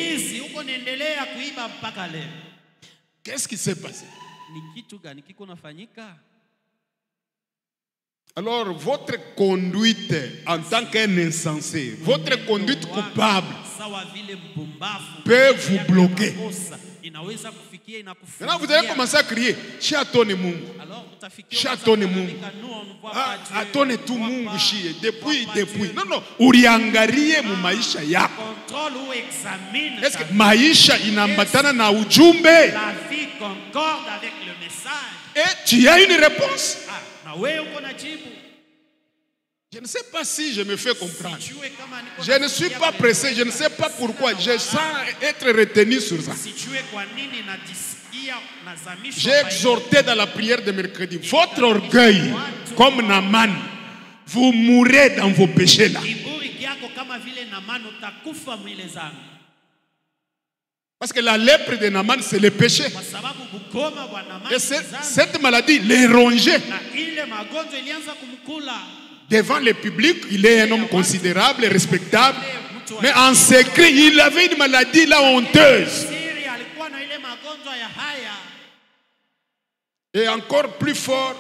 A: Qu'est-ce qui s'est passé? Alors, votre conduite en tant qu'un insensé, votre conduite coupable peut vous bloquer. Maintenant, vous allez commencer à crier, Chatone Mungu. Chatone Mungu. Atone tu Mungu shie. Depuis. Non, non. Uriangarie mu maisha yako. Est-ce que maisha inambatana na ujumbe?
C: La vie concorde avec le message.
A: Et tu as une réponse.
C: Na wewe uko na jibu.
A: Je ne sais pas si je me fais comprendre.
C: Sijue kama niko
A: Je ne suis pas pressé, je ne sais pas pourquoi. Je sens être retenu sur ça.
C: Sijue kwa nini najisikia nazamishwa.
A: J'ai exhorté dans la prière de mercredi. Votre orgueil, comme Naaman, vous mourrez dans vos péchés là.
C: Kiburi kyako kama vile Naamani utakufa mwile zangu.
A: Parce que la lèpre de Naaman, c'est le péché.
C: Kwa sababu bukoma bwa Naamani.
A: Et cette maladie les rongeait.
C: Na ile magonjwa ilianza kumkula.
A: Devant le public, il est un homme considérable, respectable. Mais en secret, il avait une maladie là honteuse. Et encore plus fort,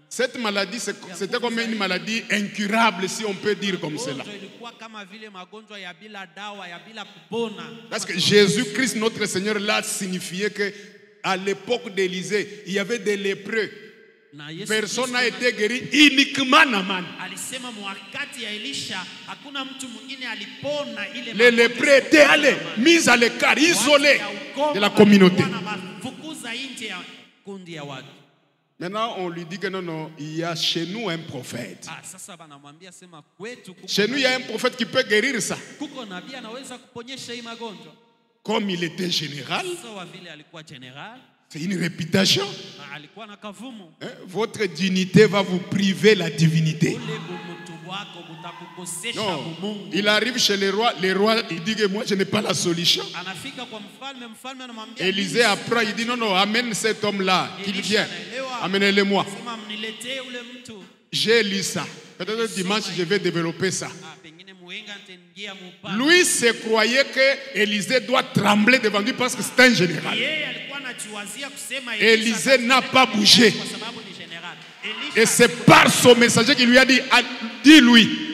A: cette maladie, c'était comme une maladie incurable, si on peut dire comme cela. Parce que Jésus-Christ, notre Seigneur, l'a signifié qu'à l'époque d'Élisée, il y avait des lépreux. Personne n'a été guéri, uniquement Naaman. Les lépreux étaient allés, mis à l'écart, isolés de la communauté. Maintenant, on lui dit que non, il y a chez nous un prophète. Chez nous, il y a un prophète qui peut guérir ça. Comme il était général, c'est une réputation. Votre dignité va vous priver la divinité. Non, il arrive chez le roi il dit que moi je n'ai pas la solution. Élisée apprend, il dit non, amène cet homme-là, qu'il vienne, amenez-le-moi. J'ai lu ça. Peut-être dimanche je vais développer ça. Lui se croyait que Élisée doit trembler devant lui parce que c'est un général. Élisée n'a pas bougé. Et c'est par son messager qui lui a dit, dis-lui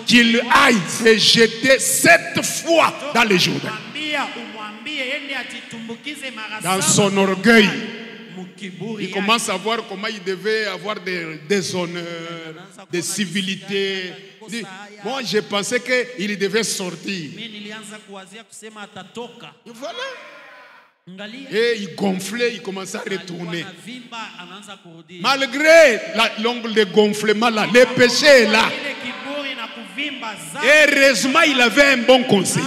A: qu'il aille se jeter 7 fois dans les Jourdain. Dans son orgueil, il commence à voir comment il devait avoir des honneurs, des civilités. Moi, je pensais qu'il devait sortir. Et voilà. Et il gonflait, il commençait à retourner. Malgré l'ongle de gonflement là, le péché est là. Heureusement, il avait un bon conseiller.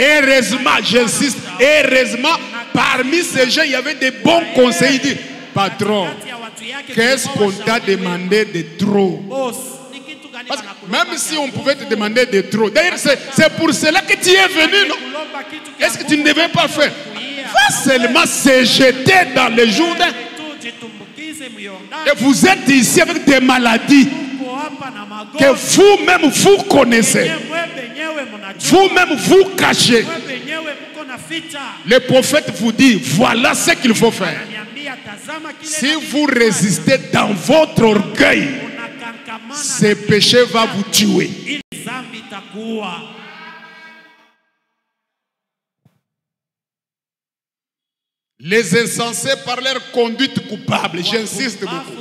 A: Heureusement, j'insiste, heureusement, parmi ces gens, il y avait des bons conseillers. Il dit, patron, qu'est-ce qu'on t'a demandé de trop? Parce que même si on pouvait te demander de trop, d'ailleurs, c'est pour cela que tu es venu, non? Est-ce que tu ne devais pas faire? Va seulement se jeter dans le Jourdain. Et vous êtes ici avec des maladies que vous-même vous connaissez. Vous-même vous cachez. Le prophète vous dit, voilà ce qu'il faut faire. Si vous résistez dans votre orgueil, ce péché va vous tuer. Les insensés par leur conduite coupable, j'insiste beaucoup,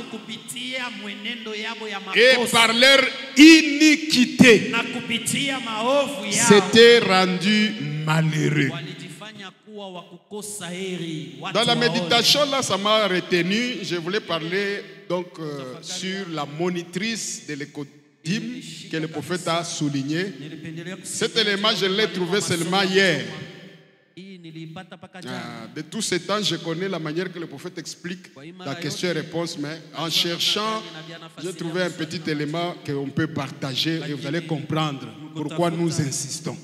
A: et par leur iniquité, s'étaient rendus malheureux. Dans la méditation, là, ça m'a retenu. Je voulais parler donc sur la monitrice de l'écoutime que le prophète a souligné. Cet élément, je l'ai trouvé seulement hier. De tout ce temps, je connais la manière que le prophète explique la question et réponse, mais en cherchant, j'ai trouvé un petit élément qu'on peut partager et vous allez comprendre pourquoi nous insistons.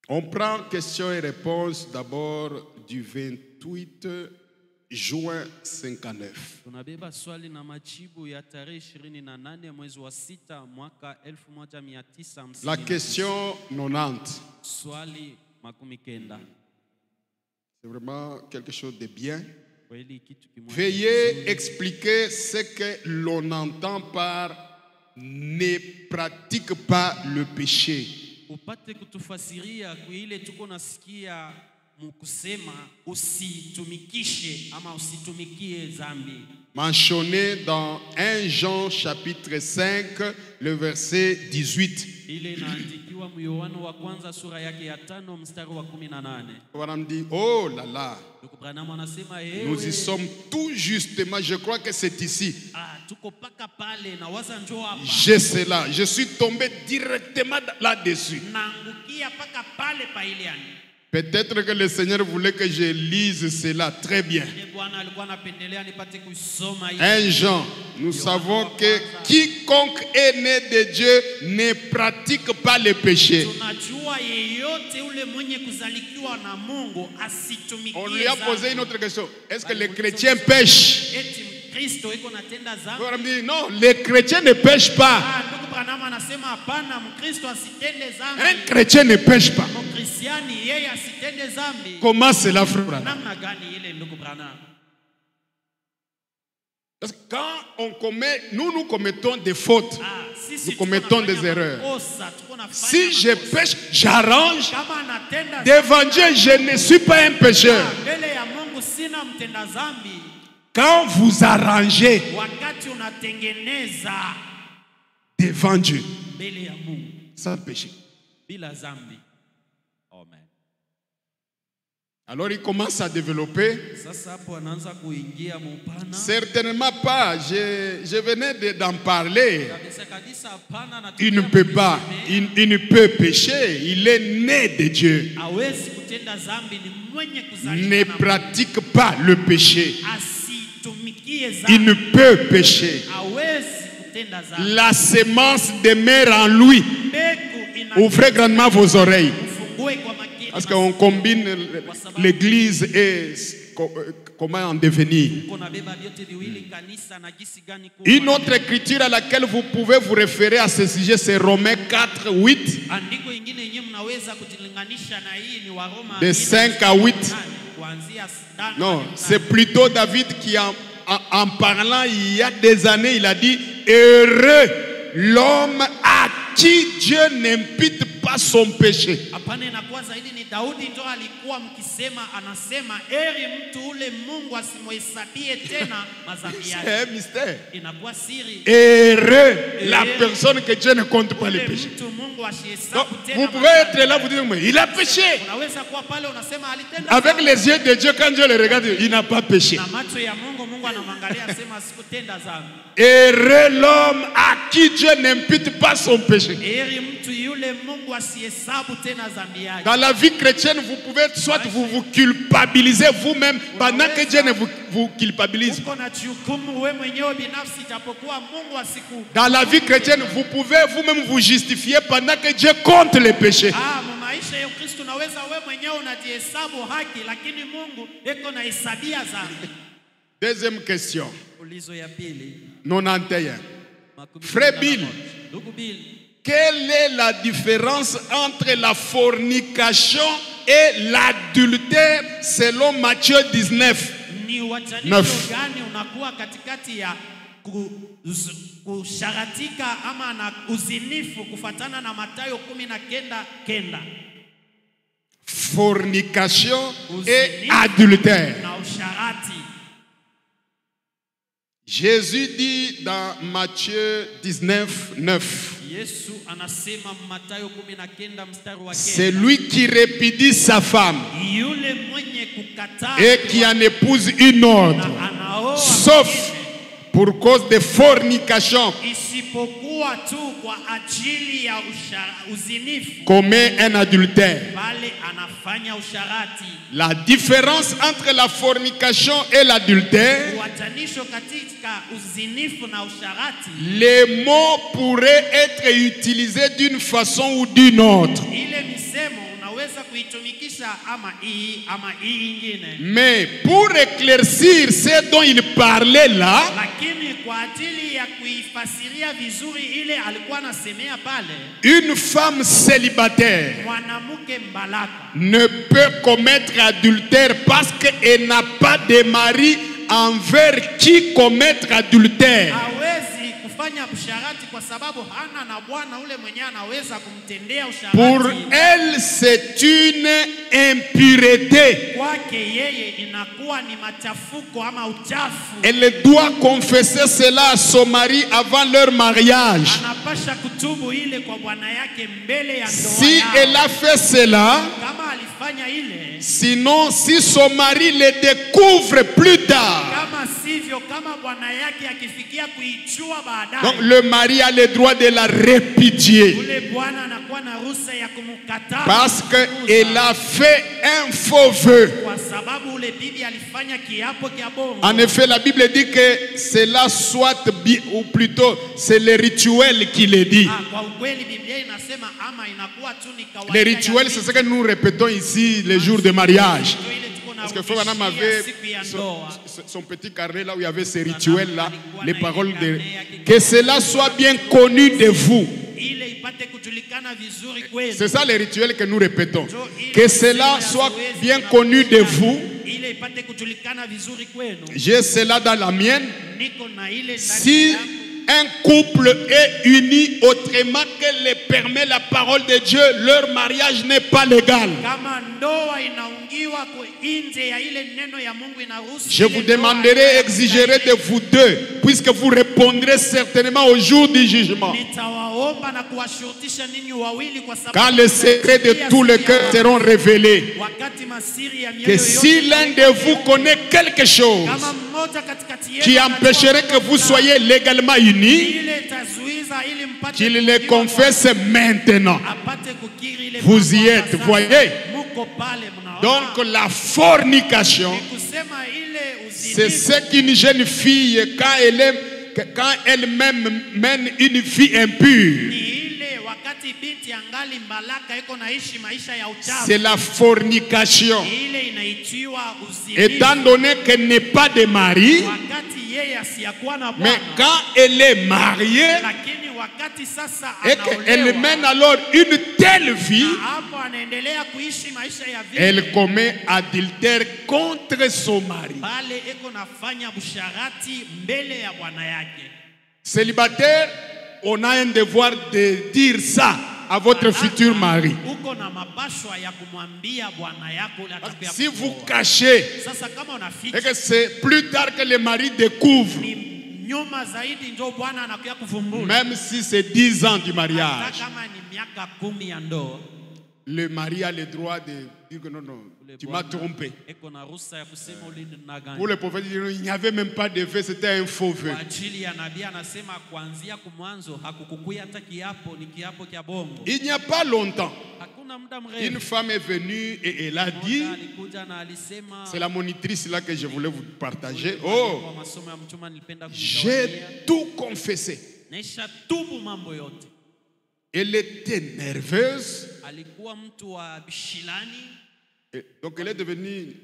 A: On prend question et réponse d'abord du 28 juin 59. La question 90. C'est vraiment quelque chose de bien. Veuillez expliquer ce que l'on entend par ne pratique pas le péché.
C: mkusema usitumikishe ama usitumikie dhambi.
A: Mentionné dans 1 Jean chapitre 5, le verset 18.
C: Ile inaandikiwa Yohana wa kwanza sura yake ya 5 mstari wa 18.
A: On me dit, oh là là,
C: Ndugu Branham anasema
A: nous y sommes tout justement, je crois que c'est ici.
C: tuko paka pale na waza njoo hapa.
A: J'ai cela, je suis tombé directement là-dessus.
C: Naangukia paka pale pa ile yani.
A: Peut-être que le Seigneur voulait que je lise cela très bien. 1 Jean, nous savons que quiconque est né de Dieu ne pratique pas le péché. On lui a posé une autre question. Est-ce que les chrétiens pêchent? On me dit non, les chrétiens ne pêchent pas. Un chrétien ne pêche pas. Comment cela, frère Branham? Parce que quand on commet, nous commettons des fautes, nous commettons des erreurs. Si je pêche, j'arrange. Devant Dieu, je ne suis pas un pécheur. Quand vous arrangez devant Dieu, sans péché. Alors il commence à développer. Certainement pas. Je venais d'en parler. Il ne peut pas. Il ne peut pécher. Il est né de Dieu. Ne pratique pas le péché. Il ne peut pécher. La sémence demeure en lui. Ouvrez grandement vos oreilles. Parce qu'on combine l'église et comment en devenir. Une autre écriture à laquelle vous pouvez vous référer à ce sujet, c'est Romains 4, 8. De 5 à 8. Non, c'est plutôt David qui en parlant il y a des années, il a dit heureux l'homme à qui Dieu n'impute pas son péché. C'est un mystère. Heureux la personne que Dieu ne compte pas les péchés. Donc, vous pouvez être là, vous dire, mais il a péché. Avec les yeux de Dieu, quand Dieu le regarde, il n'a pas péché. Heureux l'homme à qui Dieu n'impute pas son péché. Dans la vie chrétienne, vous pouvez soit vous culpabiliser vous-même pendant que Dieu ne vous culpabilise. Dans la vie chrétienne, vous pouvez vous-même vous justifier pendant que Dieu compte les péchés. Deuxième question. 91. Frère Bill, quelle est la différence entre la fornication et l'adultère selon Matthieu 19? 9. Fornication et adultère. Jésus dit dans Matthieu 19, 9. C'est lui qui répudie sa femme et qui en épouse une autre, sauf pour cause de fornication, commet un adultère. La différence entre la fornication et l'adultère, les mots pourraient être utilisés d'une façon ou d'une autre. Mais pour éclaircir ce dont il parlait là, une femme célibataire ne peut commettre adultère parce qu'elle n'a pas de mari envers qui commettre adultère.
C: kufanya usharati kwa sababu hana na bwana ule mwenye anaweza kumtendea usharati.
A: Pour elle, c'est une impureté.
C: Kwake yeye inakuwa ni machafuko ama uchafu.
A: Elle doit confesser cela à son mari avant leur mariage.
C: Anapasha kutubu ile kwa bwana yake mbele ya ndoa.
A: Si elle a fait cela,
C: Kama alifanya ile,
A: sinon si son mari le découvre plus tard,
C: kama sivyo, kama bwana yake akifikia kuijua baadaye,
A: donc le mari a le droit de la répudier.
C: ule bwana anakuwa na ruhusa ya kumkataa.
A: Parce qu'elle a fait un faux vœu.
C: Kwa sababu ule bibi alifanya kiapo kia bongo.
A: En effet, la Bible dit que cela soit bien, ou plutôt c'est le rituel qui le dit.
C: Kwa ukweli Biblia inasema ama inakuwa tu ni kawaida.
A: Les rituels, c'est ce que nous répétons ici les jours de mariage. Parce que Frère Branham avait son petit carnet là où il y avait ces rituels là, les paroles de... Que cela soit bien connu de vous. C'est ça les rituels que nous répétons. Que cela soit bien connu de vous. J'ai cela dans la mienne. Si un couple est uni autrement que le permet la parole de Dieu, leur mariage n'est pas légal. Je vous demanderai, exigerai de vous deux, puisque vous répondrez certainement au jour du jugement. Quand les secrets de tous les cœurs seront révélés, que si l'un de vous connaît quelque chose qui empêcherait que vous soyez légalement unis, qu'il le confesse maintenant. Vous y êtes, voyez. Donc la fornication, c'est ce qu'une jeune fille, quand elle mène une vie impure, c'est la fornication. Étant donné qu'elle n'est pas de mari, mais quand elle est mariée et qu'elle mène alors une telle vie, elle commet adultère contre son mari. Célibataire, on a un devoir de dire ça à votre futur mari. Si vous cachez et que c'est plus tard que le mari découvre, même si c'est 10 ans du mariage, le mari a le droit de dire que non, tu m'as trompé. Pour le prophète, il n'y avait même pas de vœu, c'était un faux vœu. Il n'y a pas longtemps, une femme est venue et elle a dit, c'est la monitrice là que je voulais vous partager. Oh, j'ai tout confessé. Elle était nerveuse. Et donc elle est devenue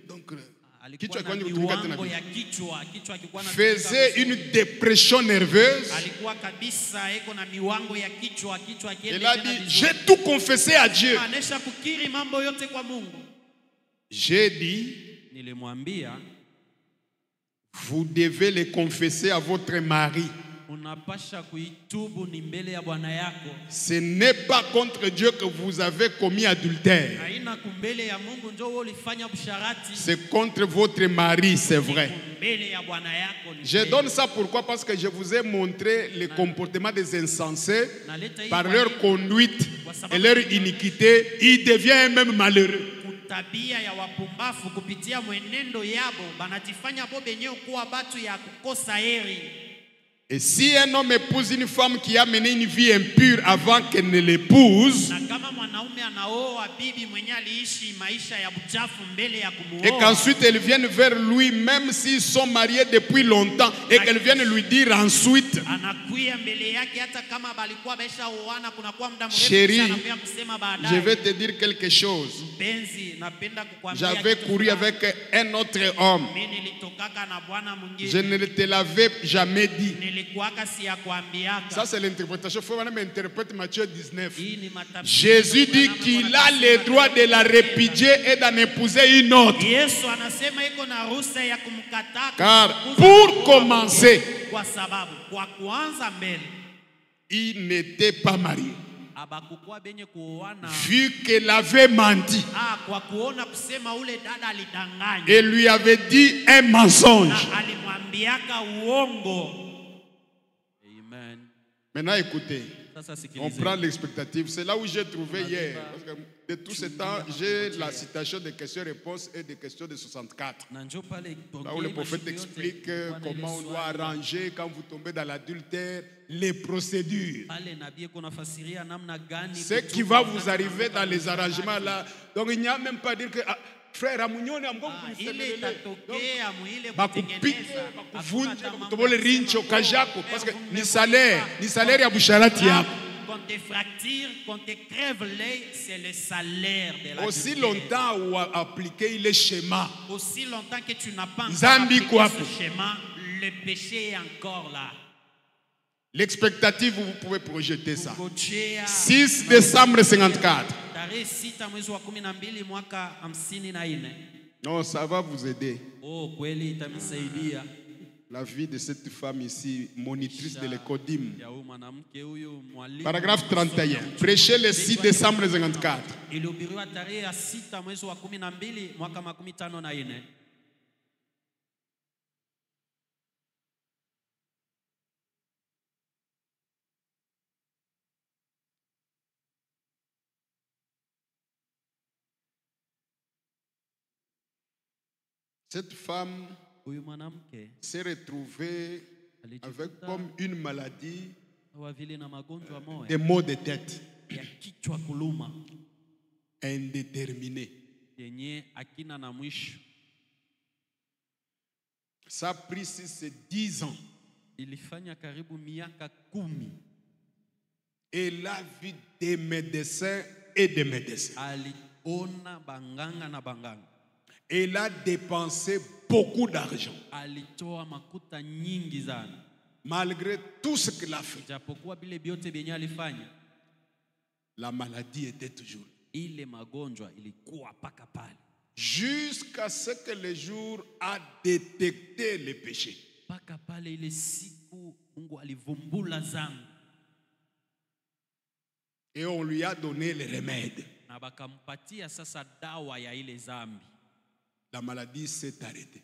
A: faisait une dépression nerveuse. Elle a dit, j'ai tout confessé à Dieu. J'ai dit, vous devez le confesser à votre mari. Ce n'est pas contre Dieu que vous avez commis adultère. C'est contre votre mari, c'est vrai. Je donne ça pourquoi? Parce que je vous ai montré le comportement des insensés par leur conduite et leur iniquité. Ils deviennent même malheureux. Et si un homme épouse une femme qui a mené une vie impure avant qu'elle ne l'épouse, et qu'ensuite elle vienne vers lui, même s'ils sont mariés depuis longtemps, et qu'elle vienne lui dire ensuite, chérie, je vais te dire quelque chose. J'avais couru avec un autre homme. Je ne te l'avais jamais dit. Ça c'est l'interprétation. Il faut même interpréter Matthieu 19. Jésus dit qu'il a le droit de la répudier et d'en épouser une autre. Car pour commencer,
C: kwa sababu kwa kuanza mbele
A: il n'était pas marié.
C: abakukuwa benye kuoana
A: Vu qu'elle avait menti
C: kwa kuona kusema ule dada alidanganya
A: et lui avait dit un mensonge.
C: na alimwambiaka uongo. Amen.
A: Maintenant écoutez,
C: Sasa
A: on
C: sikilizeni.
A: prend l'expectative. C'est là où j'ai trouvé hier. Parce que de tout ce temps, j'ai la citation des questions-réponses et des questions de 64.
C: Na njoo pale
A: Là où le prophète explique comment on doit arranger quand vous tombez dans l'adultère, les procédures. Ce qui va vous arriver dans les arrangements là. Donc il n'y a même pas à dire que frère Amunyone parce que ni salaire ya busharati yako.
C: Quand te fracture, quand te crève l'œil, c'est le salaire de la
A: Aussi longtemps où a appliqué le schéma.
C: Aussi longtemps que tu n'as pas
A: Zambi
C: appliqué ce schéma, le péché est encore là.
A: L'expectative, vous pouvez projeter ça. 6 décembre 54. Non, ça va vous aider. La vie de cette femme ici, monitrice de l'Ecodim. Paragraphe 31. Prêchez le 6 décembre 54. Cette femme s'est retrouvée avec comme une maladie, des maux de tête indéterminés. Ça a pris 10 ans. Elle a vu des médecins et des médecins. Elle a dépensé beaucoup d'argent. Malgré tout ce qu'elle a fait, la maladie était toujours. Jusqu'à ce que le jour a détecté le péché. Et on lui a donné les remèdes. La maladie s'est arrêtée.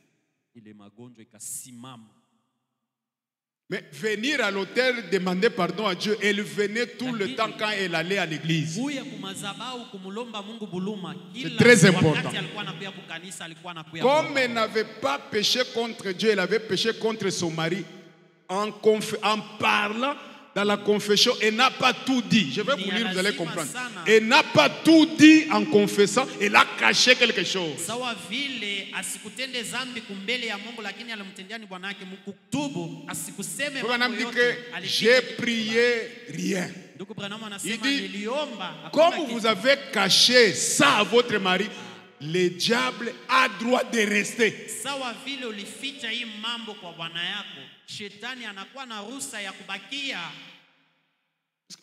A: Mais venir à l'autel demander pardon à Dieu, elle venait tout le temps quand elle allait à l'église. C'est très important. Comme elle n'avait pas péché contre Dieu, elle avait péché contre son mari. En parlant dans la confession, elle n'a pas tout dit. Je vais vous lire, vous allez comprendre. Elle n'a pas tout dit en confessant, elle a caché quelque chose. J'ai prié rien. Il dit, comme vous avez caché ça à votre mari, le diable a droit de rester.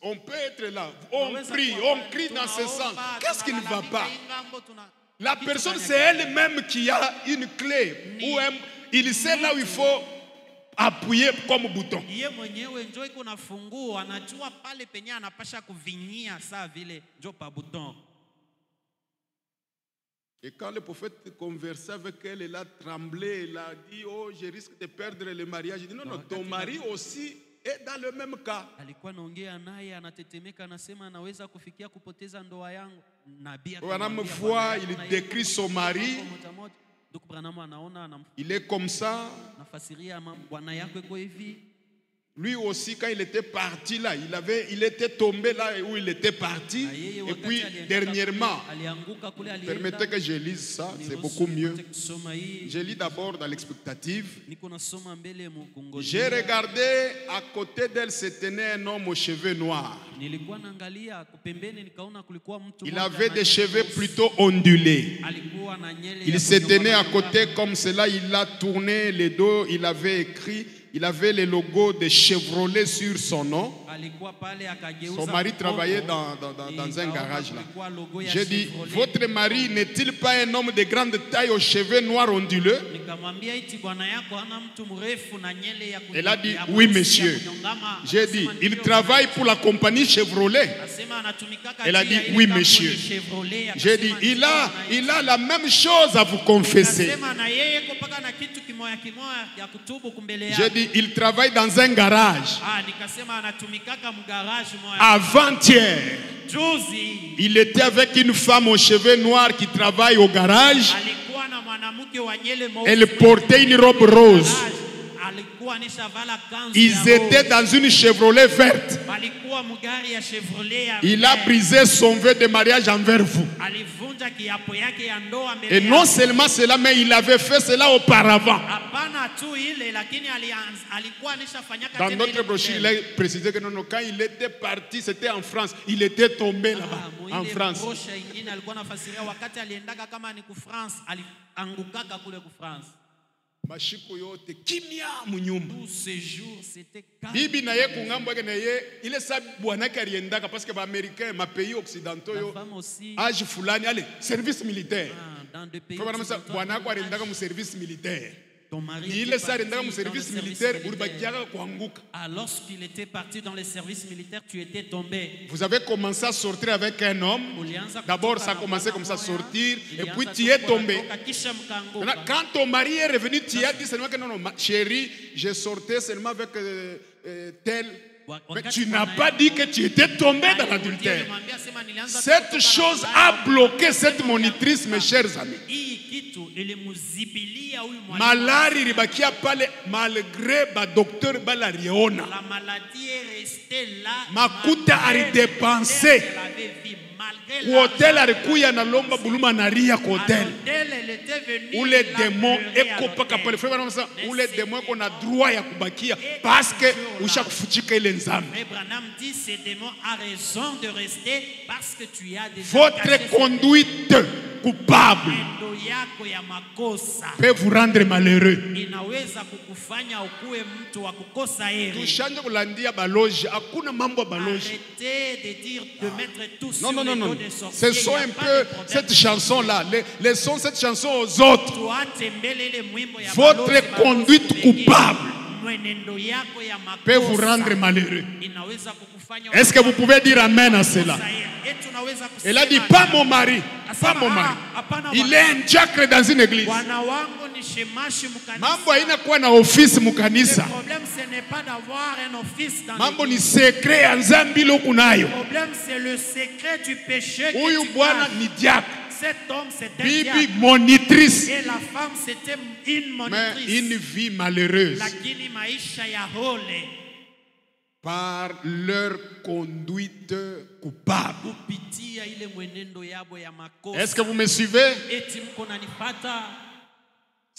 A: On peut être là, on crie dans ce sens. Qu'est-ce qui ne va pas? La personne, c'est elle-même qui a une clé. Où il sait là où il faut appuyer comme bouton. Et quand le prophète conversait avec elle, elle a tremblé, elle a dit, oh, je risque de perdre le mariage. Il dit, non, non, ton mari aussi est dans le même cas. Madame voit, il décrit son mari. Il est comme ça. Lui aussi, quand il était parti là, il était tombé là où il était parti. Et puis, dernièrement, permettez que je lise ça, c'est beaucoup mieux. Je lis d'abord dans l'expectative. J'ai regardé, à côté d'elle se tenait un homme aux cheveux noirs. Il avait des cheveux plutôt ondulés. Il se tenait à côté comme cela, il a tourné le dos, il avait écrit il avait le logo de Chevrolet sur son nom.
C: alikuwa pale akageuza
A: Son mari
C: mkono,
A: travaillait dans un
C: ikaona
A: garage là.
C: kulikuwa logo ya
A: J'ai dit,
C: Chevrolet.
A: votre mari n'est-il pas un homme de grande taille aux cheveux noirs onduleux?
C: Nikamwambia iti bwana yako hana mtu mrefu na nyele ya
A: Elle a dit,
C: ya
A: oui
C: mweusi ya
A: monsieur.
C: kunyongama.
A: J'ai dit,
C: Akasema,
A: il
C: "Ndio,
A: travaille pour la compagnie Chevrolet.
C: Asema anatumikaka
A: Elle a
C: juu ya
A: dit,
C: ile
A: oui,
C: kampuni
A: monsieur.
C: Chevrolet.
A: J'ai dit,
C: Akasema,
A: il a la même chose à vous confesser.
C: Akasema na yeye kopaka na kitu kimoya kimoya ya kutubu kumbele
A: J'ai
C: yake.
A: dit, il travaille dans un garage.
C: Nikasema anatumikaka mgarage moya.
A: Avant-hier,
C: Juzi
A: il était avec une femme aux cheveux noirs qui travaille au garage.
C: alikuwa na mwanamke wa nyele mweusi.
A: Elle portait une robe rose.
C: Alikuwa anishavala kanzu
A: Ils
C: ya
A: étaient
C: rose.
A: dans une Chevrolet verte.
C: Alikuwa mgari ya Chevrolet ya
A: Il a
C: vert.
A: brisé son vœu de mariage envers vous.
C: Alivunja kiapo yake ya ndoa mbele
A: Et non
C: yako.
A: seulement cela, mais il avait fait cela auparavant.
C: Hapana tu ile lakini alikuwa anishafanyaka
A: Dans
C: tena ile
A: notre brochure, il
C: mbele.
A: a précisé que non, non, quand il était parti, c'était en France. Il était tombé là-bas, en
C: Mwile
A: France.
C: brosha ingine alikuwa anafasiria wakati aliendaka kama ni ku France, aliangukaka kule ku France.
A: Mashiko yote kimya munyumba.
C: Tout ce jour c'était calme.
A: Bibi na ye kungambo yake na ye ile sa bwanake aliendaka parce que ba américain ma pays occidentaux
C: La
A: yo
C: femme aussi,
A: âge fulani allez service militaire.
C: dans deux pays
A: Kwa maana
C: occidentaux,
A: bwanako aliendaka mu service militaire.
C: ton mari
A: Ni
C: était
A: ile sa
C: parti
A: aliendaka mu
C: dans
A: service
C: le
A: militaire
C: militaire.
A: ulibakiaka kuanguka.
C: Lorsqu'il était parti dans les services militaires, tu étais tombé.
A: Vous avez commencé à sortir avec un homme. D'abord, ça a commencé comme ça à sortir. Et puis, tu es tombé. Maintenant, quand ton mari est revenu, tu as dit seulement que non, non, chérie, je sortais seulement avec tel. Mais tu n'as pas dit que tu étais tombé dans l'adultère. Cette chose a bloqué cette monitrice, mes chers amis. Malari ribakia pale malgré ba docteur balariona.
C: La maladie est restée là.
A: Makuta aridepensé. Ku hotel alikuya na lomba buluma na ria ku hotel. Ule démon ekopaka pale frère banamsa ule démon ko na droit ya kubakia parce que ushakufuchika ile nzambe.
C: Mais Branham dit ce démon a raison de rester parce que tu as déjà
A: Votre conduite coupable peut vous rendre malheureux.
C: inaweza kukufanya ukuwe mtu wa kukosa heri.
A: Tushanje kulandia baloji hakuna mambo ya baloji.
C: Arrêtez de dire de mettre tout
A: Non,
C: sur
A: non,
C: les
A: non,
C: dos
A: non.
C: des sorciers.
A: Ce sont
C: Il y a
A: un
C: pas
A: peu
C: de problème.
A: cette chanson-là. Les sons cette chanson aux autres.
C: Votre
A: Votre conduite coupable peut vous rendre malheureux. Est-ce que vous pouvez dire amen à cela? Elle a dit, pas mon mari. Pas mon mari. Il est un diacre dans une église. Mambo haina kuwa na ofisi mukanisa.
C: Le problème ce n'est pas d'avoir un office dans
A: Mambo ni
C: l'église.
A: secret ya nzambi lokunayo.
C: Le problème c'est le secret du péché que
A: Huyu
C: tu
A: bwana
C: caches.
A: ni diacre.
C: Cet homme c'était un
A: Bibi
C: diacre.
A: monitrice.
C: Et la femme c'était une
A: Mais
C: monitrice.
A: une vie malheureuse.
C: Lakini maisha ya hole
A: Par leur conduite coupable.
C: kupitia ile mwenendo yabo ya makosa.
A: Est-ce que vous me suivez?
C: Eti mko nanipata?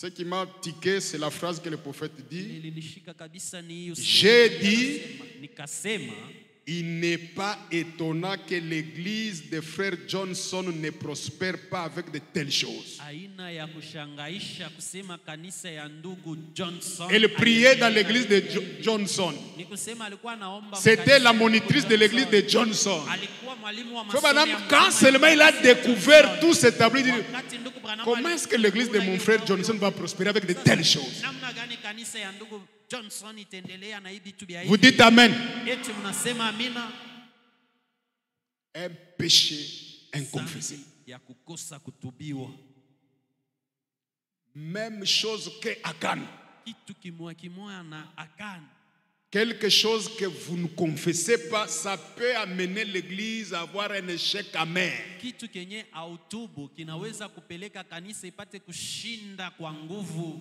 A: Ce qui m'a tiqué, c'est la phrase que le prophète dit.
C: Ilinishika kabisa ni hiyo.
A: J'ai dit,
C: nikasema
A: il n'est pas étonnant que l'église de frère Johnson ne prospère pas avec de telles choses.
C: aina ya kushangaisha kusema kanisa ya ndugu Johnson.
A: Elle priait dans l'église de Johnson.
C: Ni kusema alikuwa anaomba.
A: C'était la monitrice de l'église de Johnson.
C: Alikuwa mwalimu wa
A: Frère
C: masomo
A: Branham,
C: ya
A: quand
C: msamaria.
A: seulement il a découvert tout cet abri, il dit,
C: Wakati ndugu Branham
A: comment est-ce que l'église de mon frère Johnson va prospérer avec de telles choses?
C: namna gani kanisa ya ndugu Johnson itendelea na hivi tu bia hivi?
A: Vous dites amen.
C: Eti mnasema amina.
A: Un péché inconfessé.
C: Dhambi ya kukosa kutubiwa.
A: Même chose que Akan.
C: Kitu kimoya na Akan.
A: Quelque chose que vous ne confessez pas, ça peut amener l'église à avoir un échec amer.
C: Kitu kenye autubu kinaweza kupeleka kanisa ipate kushinda kwa nguvu.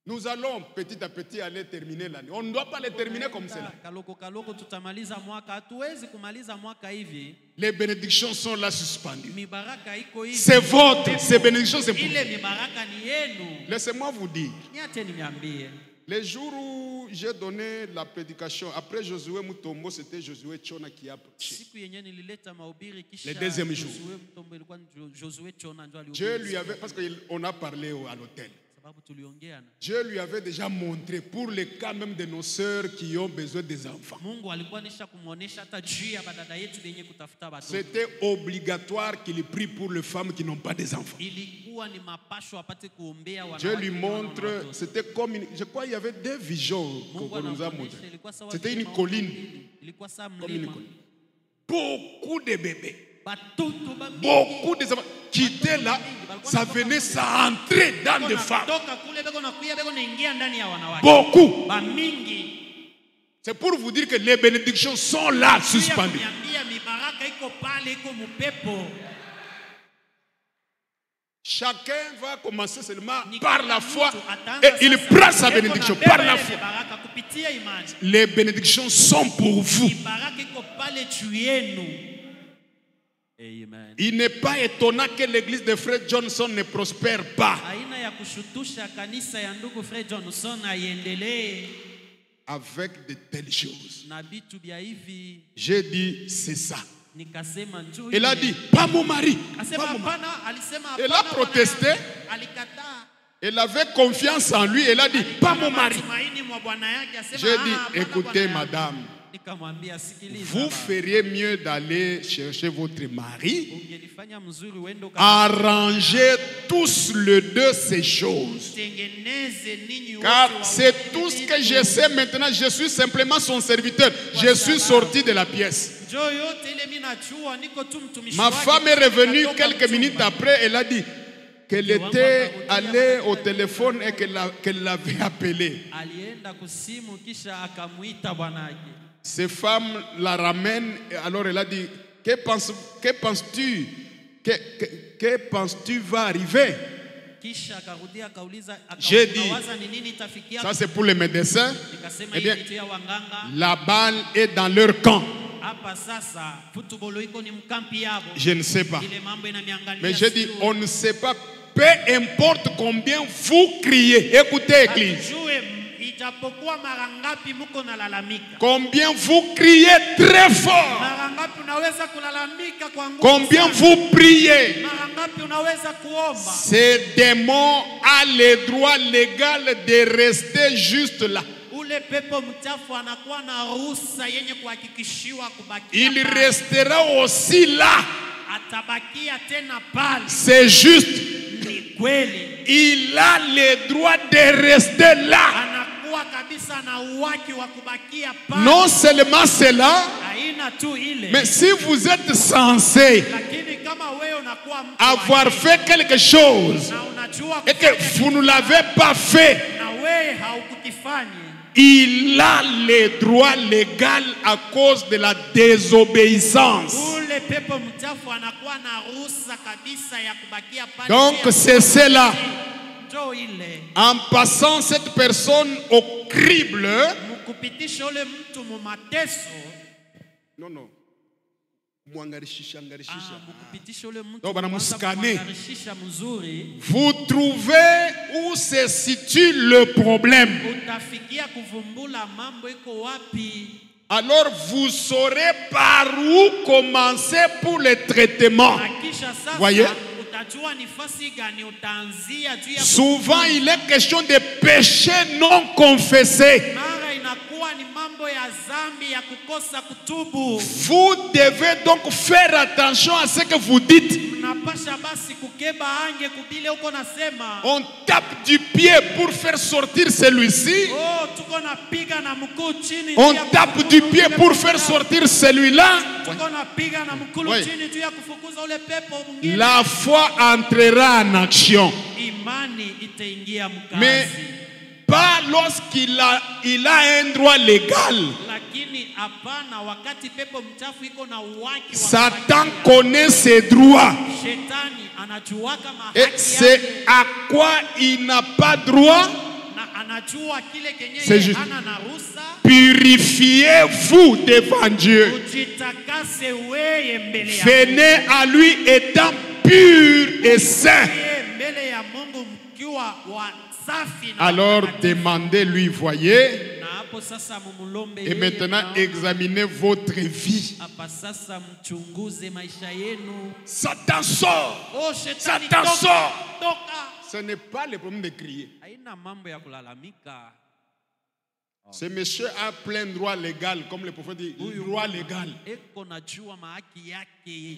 A: Nous allons petit à petit aller terminer l'année. On ne doit pas les terminer comme cela.
C: Kaloko kaloko tutamaliza mwaka, hatuwezi kumaliza mwaka hivi.
A: Les bénédictions sont là suspendues.
C: Mibaraka iko hivi.
A: C'est votre, ces bénédictions c'est pour vous.
C: Ile mibaraka ni yenu.
A: Laissez-moi vous dire.
C: Niache niambie.
A: Les jours où j'ai donné la prédication, après Josué Mutombo, c'était Josué Chona qui a prêché.
C: Siku yenye nilileta mahubiri kisha
A: Le deuxième jour.
C: Josué Mtombo ilikuwa Josué Chona ndio alihubiri.
A: Dieu lui avait, parce qu'on a parlé à l'hôtel. Dieu lui avait déjà montré pour le cas même de nos sœurs qui ont besoin des enfants. C'était obligatoire qu'il prie pour les femmes qui n'ont pas des enfants. Dieu lui montre, c'était comme je crois qu'il y avait deux visions qu'on nous a montré. C'était une colline. Comme une colline. Beaucoup de bébés. Beaucoup de enfants qui étaient là, ça venait, ça entrait dans des femmes. Beaucoup. C'est pour vous dire que les bénédictions sont là, suspendues. Chacun va commencer seulement par la foi et il prend sa bénédiction par la foi. Les bénédictions sont pour vous.
C: Amen.
A: Il n'est pas étonnant que l'église de Frère Johnson ne prospère pas. Avec de telles choses. J'ai dit, c'est ça. Elle a dit, pas mon mari. Elle a protesté. Elle avait confiance en lui. Elle a dit, pas mon mari. J'ai dit, écoutez madame, vous feriez mieux d'aller chercher votre mari. Arrangez tous les deux ces choses. Car c'est tout ce que je sais maintenant. Je suis simplement son serviteur. Je suis sorti de la pièce. Ma femme est revenue quelques minutes après. Elle a dit qu'elle était allée au téléphone et qu'elle l'avait appelé. Ces femmes la ramènent. Alors elle a dit, que penses-tu va arriver? J'ai dit, ça c'est pour les médecins. Eh bien, la balle est dans leur camp. Je ne sais pas. Mais j'ai dit, on ne sait pas. Peu importe combien vous criez. Écoutez, église. Combien vous criez très fort. Combien vous priez. Ces démons a le droit légal de rester juste là. Il restera aussi là. C'est juste. Il a le droit de rester là. Non seulement cela, mais si vous êtes censé avoir fait quelque chose et que vous ne l'avez pas fait, il a le droit légal à cause de la désobéissance. Donc c'est cela. En passant cette personne au crible. Non, non. Vous trouvez où se situe le problème. Alors vous saurez par où commencer pour le traitement. Voyez? Souvent il est question de péchés non confessés. Vous devez donc faire attention à ce que vous dites. On tape du pied pour faire sortir celui-ci. On tape du pied pour faire sortir celui-là. Oui. La foi entrera en action. Mais pas lorsqu'il a un droit légal. Satan connaît ses droits. Et c'est à quoi il n'a pas droit. C'est juste. Purifiez-vous devant Dieu. Venez à lui étant pur et saint. Alors demandez-lui, voyez. Et maintenant examinez votre vie. Satan sort. Satan sort. ce n'est pas le problème de crier.
C: haina mambo ya kulalamika.
A: Ce monsieur a plein droit légal, comme le prophète dit, droit légal.
C: Eko najua mahaki yake.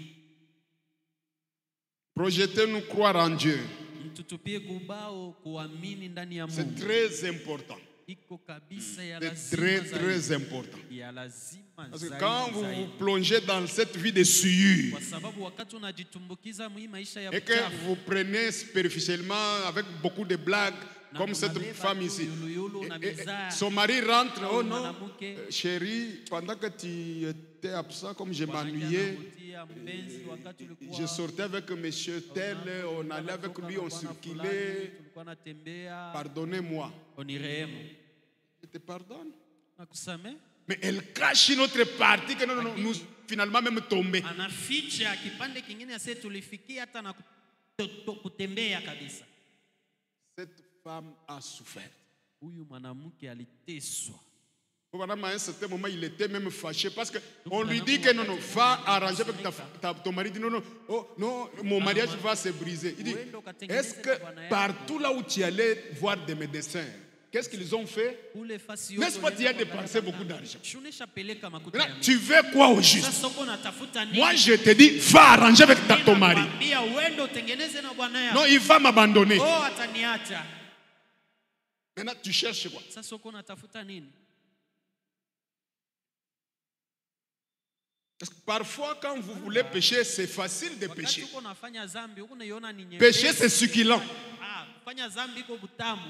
A: Projetez-nous croire en Dieu.
C: Mtutupie kubao kuamini ndani ya
A: C'est
C: Mungu.
A: très important.
C: Iko kabisa ya
A: C'est
C: lazima
A: très,
C: zaidi.
A: très important.
C: Ya lazima
A: Parce que
C: zaidi
A: quand vous
C: zaidi.
A: vous plongez dans cette vie de souillure,
C: Kwa sababu wakati unajitumbukiza mwi maisha ya
A: et que
C: uchafu,
A: vous prenez superficiellement avec beaucoup de blagues, comme cette
C: unabeba
A: femme
C: tu
A: ici.
C: yuluyulu na mizaa.
A: Son mari rentre, oh non,
C: Mwanamke,
A: chérie, pendant que tu étais absent, comme je
C: mwanamke
A: m'ennuyais,
C: anamutia mpenzi wakati ulikuwa
A: je sortais avec monsieur tel, on allait avec lui, on circulait.
C: tulikuwa natembea,
A: Pardonnez-moi.
C: onirehemu.
A: Je te pardonne.
C: Nakusamehe.
A: Mais elle cache une autre partie que nous finalement même tombés.
C: Anaficha kipande kingine ase tulifikia hata na kutembea kabisa.
A: Cette femme a souffert.
C: Huyu mwanamke aliteswa.
A: À un certain moment, il était même fâché parce qu'on lui dit que non, non, va arranger avec ton mari. Il dit non, non, oh, non, mon mariage va se briser. Il dit, est-ce que partout là où tu allais voir des médecins, qu'est-ce qu'ils ont fait? N'est-ce pas tu as dépensé beaucoup d'argent? Maintenant, tu veux quoi au juste? Moi, je te dis, va arranger avec ton mari. Non, il va m'abandonner. Maintenant, tu cherches quoi? Parce que parfois, quand vous voulez pécher, c'est facile de pécher. Pécher, c'est succulent.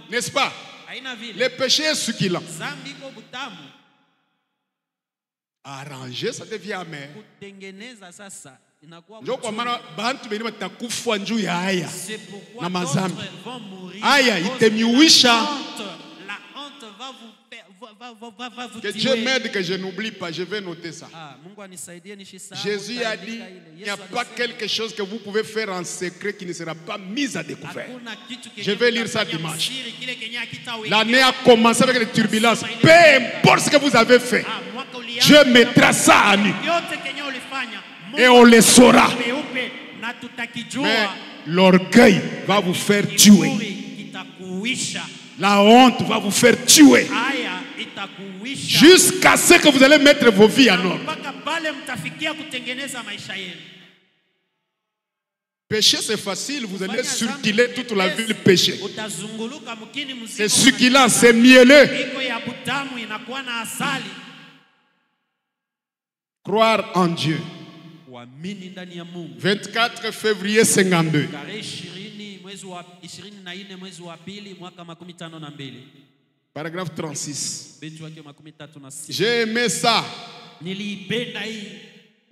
A: N'est-ce pas? Le péché est succulent. Arranger, ça devient amer.
C: C'est pourquoi vont mourir.
A: Aya, itemiuisha.
C: La honte va vous
A: Que Dieu m'aide que je n'oublie pas, je vais noter ça. Jésus a dit, il n'y a pas quelque chose que vous pouvez faire en secret qui ne sera pas mis à découvert. Je vais lire ça dimanche. L'année a commencé avec les turbulences. Peu importe ce que vous avez fait, Dieu mettra ça à nu. Et on le saura. Mais l'orgueil va vous faire tuer. La honte va vous faire tuer. Jusqu'à ce que vous allez mettre vos vies en ordre. Pécher, c'est facile. Vous allez circuler toute la ville péché. C'est succulent, c'est mielleux. Croire en Dieu. 24 février 52. Paragraphe 36. J'ai aimé ça.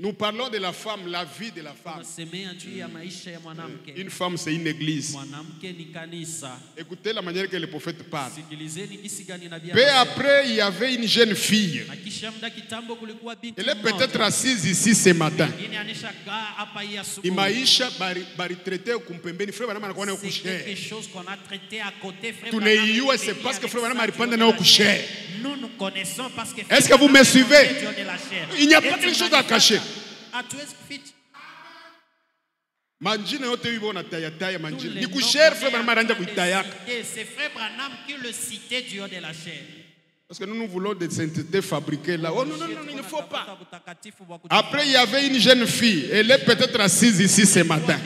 A: Nous parlons de la femme, la vie de la femme. Une femme, c'est une église. Écoutez la manière que le prophète parle. Peu après, il y avait une jeune fille. Elle est peut-être assise ici ce matin. C'est quelque chose qu'on a traité à côté. C'est parce que nous nous connaissons parce que est-ce que vous me suivez? Il n'y a pas quelque chose à cacher. C'est frère Branham qui le citait du haut de la chair. Parce que nous voulons des saintetés fabriquées là. Oh non, non, non, il ne faut pas. Après, il y avait une jeune fille. Elle est peut-être assise ici ce matin.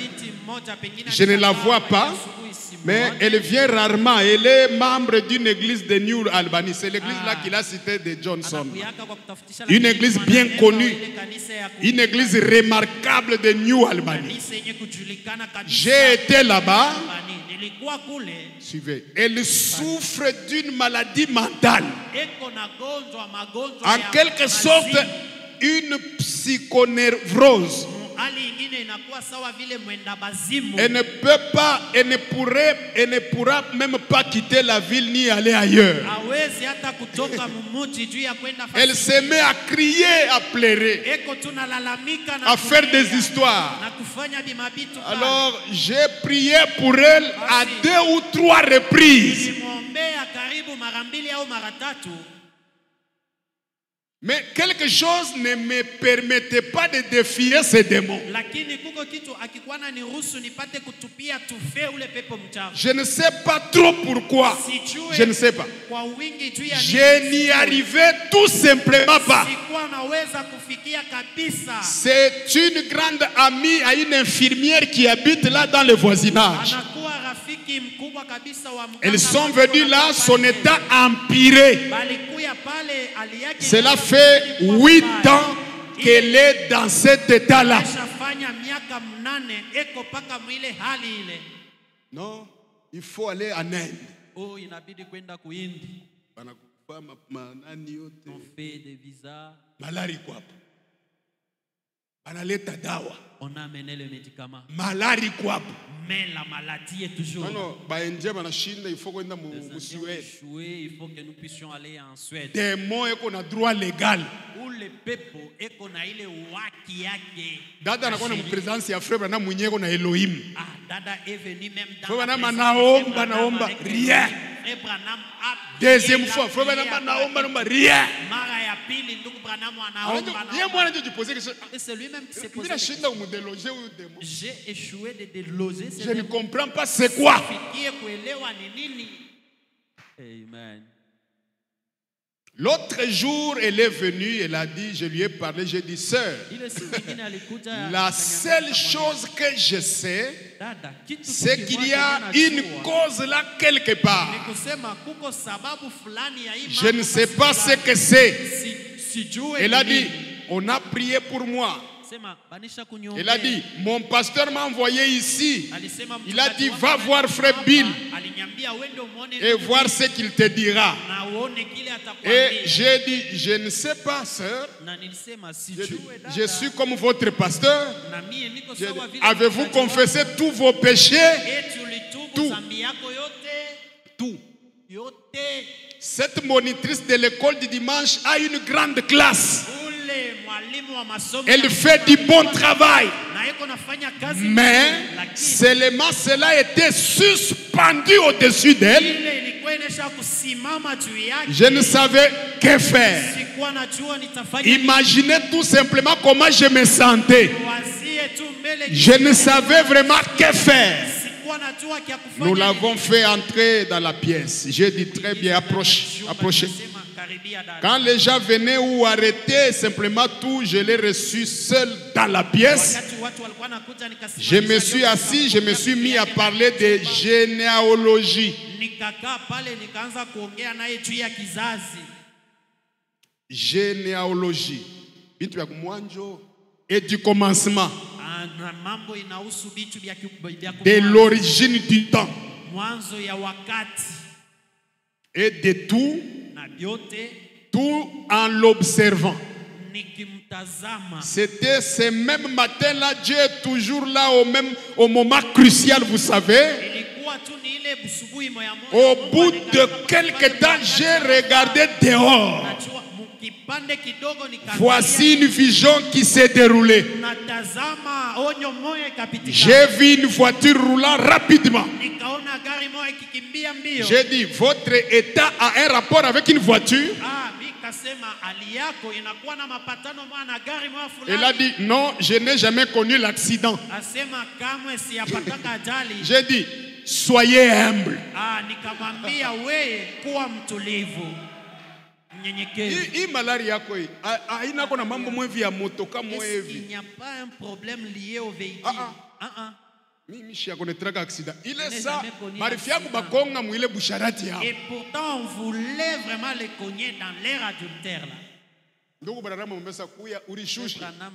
A: Je ne la vois pas. Mais elle vient rarement. Elle est membre d'une église de New Albany. C'est l'église là qu'il a cité de Johnson. Une église bien connue. Une église remarquable de New Albany. J'ai été là-bas. Suivez. Elle souffre d'une maladie mentale. En quelque sorte, une psychonévrose. Elle ne peut pas, elle ne pourra même pas quitter la ville ni aller ailleurs. Elle se met à crier, à pleurer, à faire des histoires. Alors j'ai prié pour elle à 2 ou 3 reprises. Mais quelque chose ne me permettait pas de défier ces démons.
C: lakini kuko kitu akikuwa niruhusu nipate kutupia tufe ule pepo mchafu.
A: Je ne sais pas trop pourquoi.
C: Sijue
A: Je ne sais pas.
C: kwa wingi juu ya nini.
A: Je n'y arrivais tout simplement pas.
C: Sikuwa naweza kufikia kabisa.
A: C'est une grande amie à une infirmière qui habite là dans le voisinage.
C: Anakuwa rafiki mkubwa kabisa wa mganga.
A: Elles sont venues là, son état empiré.
C: Balikuya pale hali yake.
A: Cela fait 8 ans qu'elle est dans cet état-là.
C: Ashafanya miaka 8 eko paka mwile hali ile.
A: Non, il faut aller en Inde.
C: Oh, inabidi kwenda kuindi.
A: Banakufa manani yote.
C: On fait des visas.
A: Malari kwa hapo. Banaleta dawa.
C: On a amené le médicament.
A: Malari kwa hapo.
C: Mais la maladie est toujours.
A: Non, baenje banashinda, il faut kwenda mu Suède.
C: Il faut que nous puissions aller en Suède.
A: Démon eko na droit légal.
C: Où le pepo eko na ile waki yake.
A: Dada anakuwa na presence ya frère na mwenyeko na Elohim.
C: Ah, dada est venu même dans.
A: Frère na naomba rien. Deuxième fois, frère na naomba rien.
C: Mara ya pili ndugu Branham anaomba.
A: Yeye mwana ndio jiposer question.
C: C'est lui-même qui s'est posé.
A: Bila shinda umudeloger huyu démon.
C: J'ai échoué de déloger.
A: Je ne comprends pas c'est quoi.
C: Amen.
A: L'autre jour, elle est venue, elle a dit, je lui ai parlé, j'ai dit, sœur, la seule chose que je sais, c'est qu'il y a une cause là quelque part. Je ne sais pas ce que c'est. Elle a dit, on a prié pour moi. Elle a dit, mon pasteur m'a envoyé ici. Il a dit, va voir frère Bill et voir ce qu'il te dira. Et j'ai dit, je ne sais pas, sœur. Je suis comme votre pasteur. Avez-vous confessé tous vos péchés? Tout. Cette monitrice de l'école du dimanche a une grande classe. Elle fait du bon travail. Mais seulement cela était suspendu au-dessus d'elle. Je ne savais que faire. Imaginez tout simplement comment je me sentais. Je ne savais vraiment que faire. Nous l'avons fait entrer dans la pièce. J'ai dit très bien, approchez. Quand les gens venaient ou arrêtaient simplement tout, je l'ai reçu seul dans la pièce. Je me suis assis, je me suis mis à parler de généalogie. Généalogie. Et du commencement. De l'origine du temps. Et de tout. Tout en l'observant. C'était ce même matin-là, Dieu est toujours là au moment crucial, vous savez. Au bout de quelques temps, j'ai regardé dehors. Voici une vision qui s'est déroulée. J'ai vu une voiture roulant rapidement. J'ai dit, votre état a un rapport avec une voiture? Elle a dit, non, je n'ai jamais connu l'accident. J'ai dit, soyez humble. Il n'y a
C: pas un problème lié au véhicule.
A: Il est ça.
C: Et pourtant on voulait vraiment les cogner dans l'air adultère là. Branham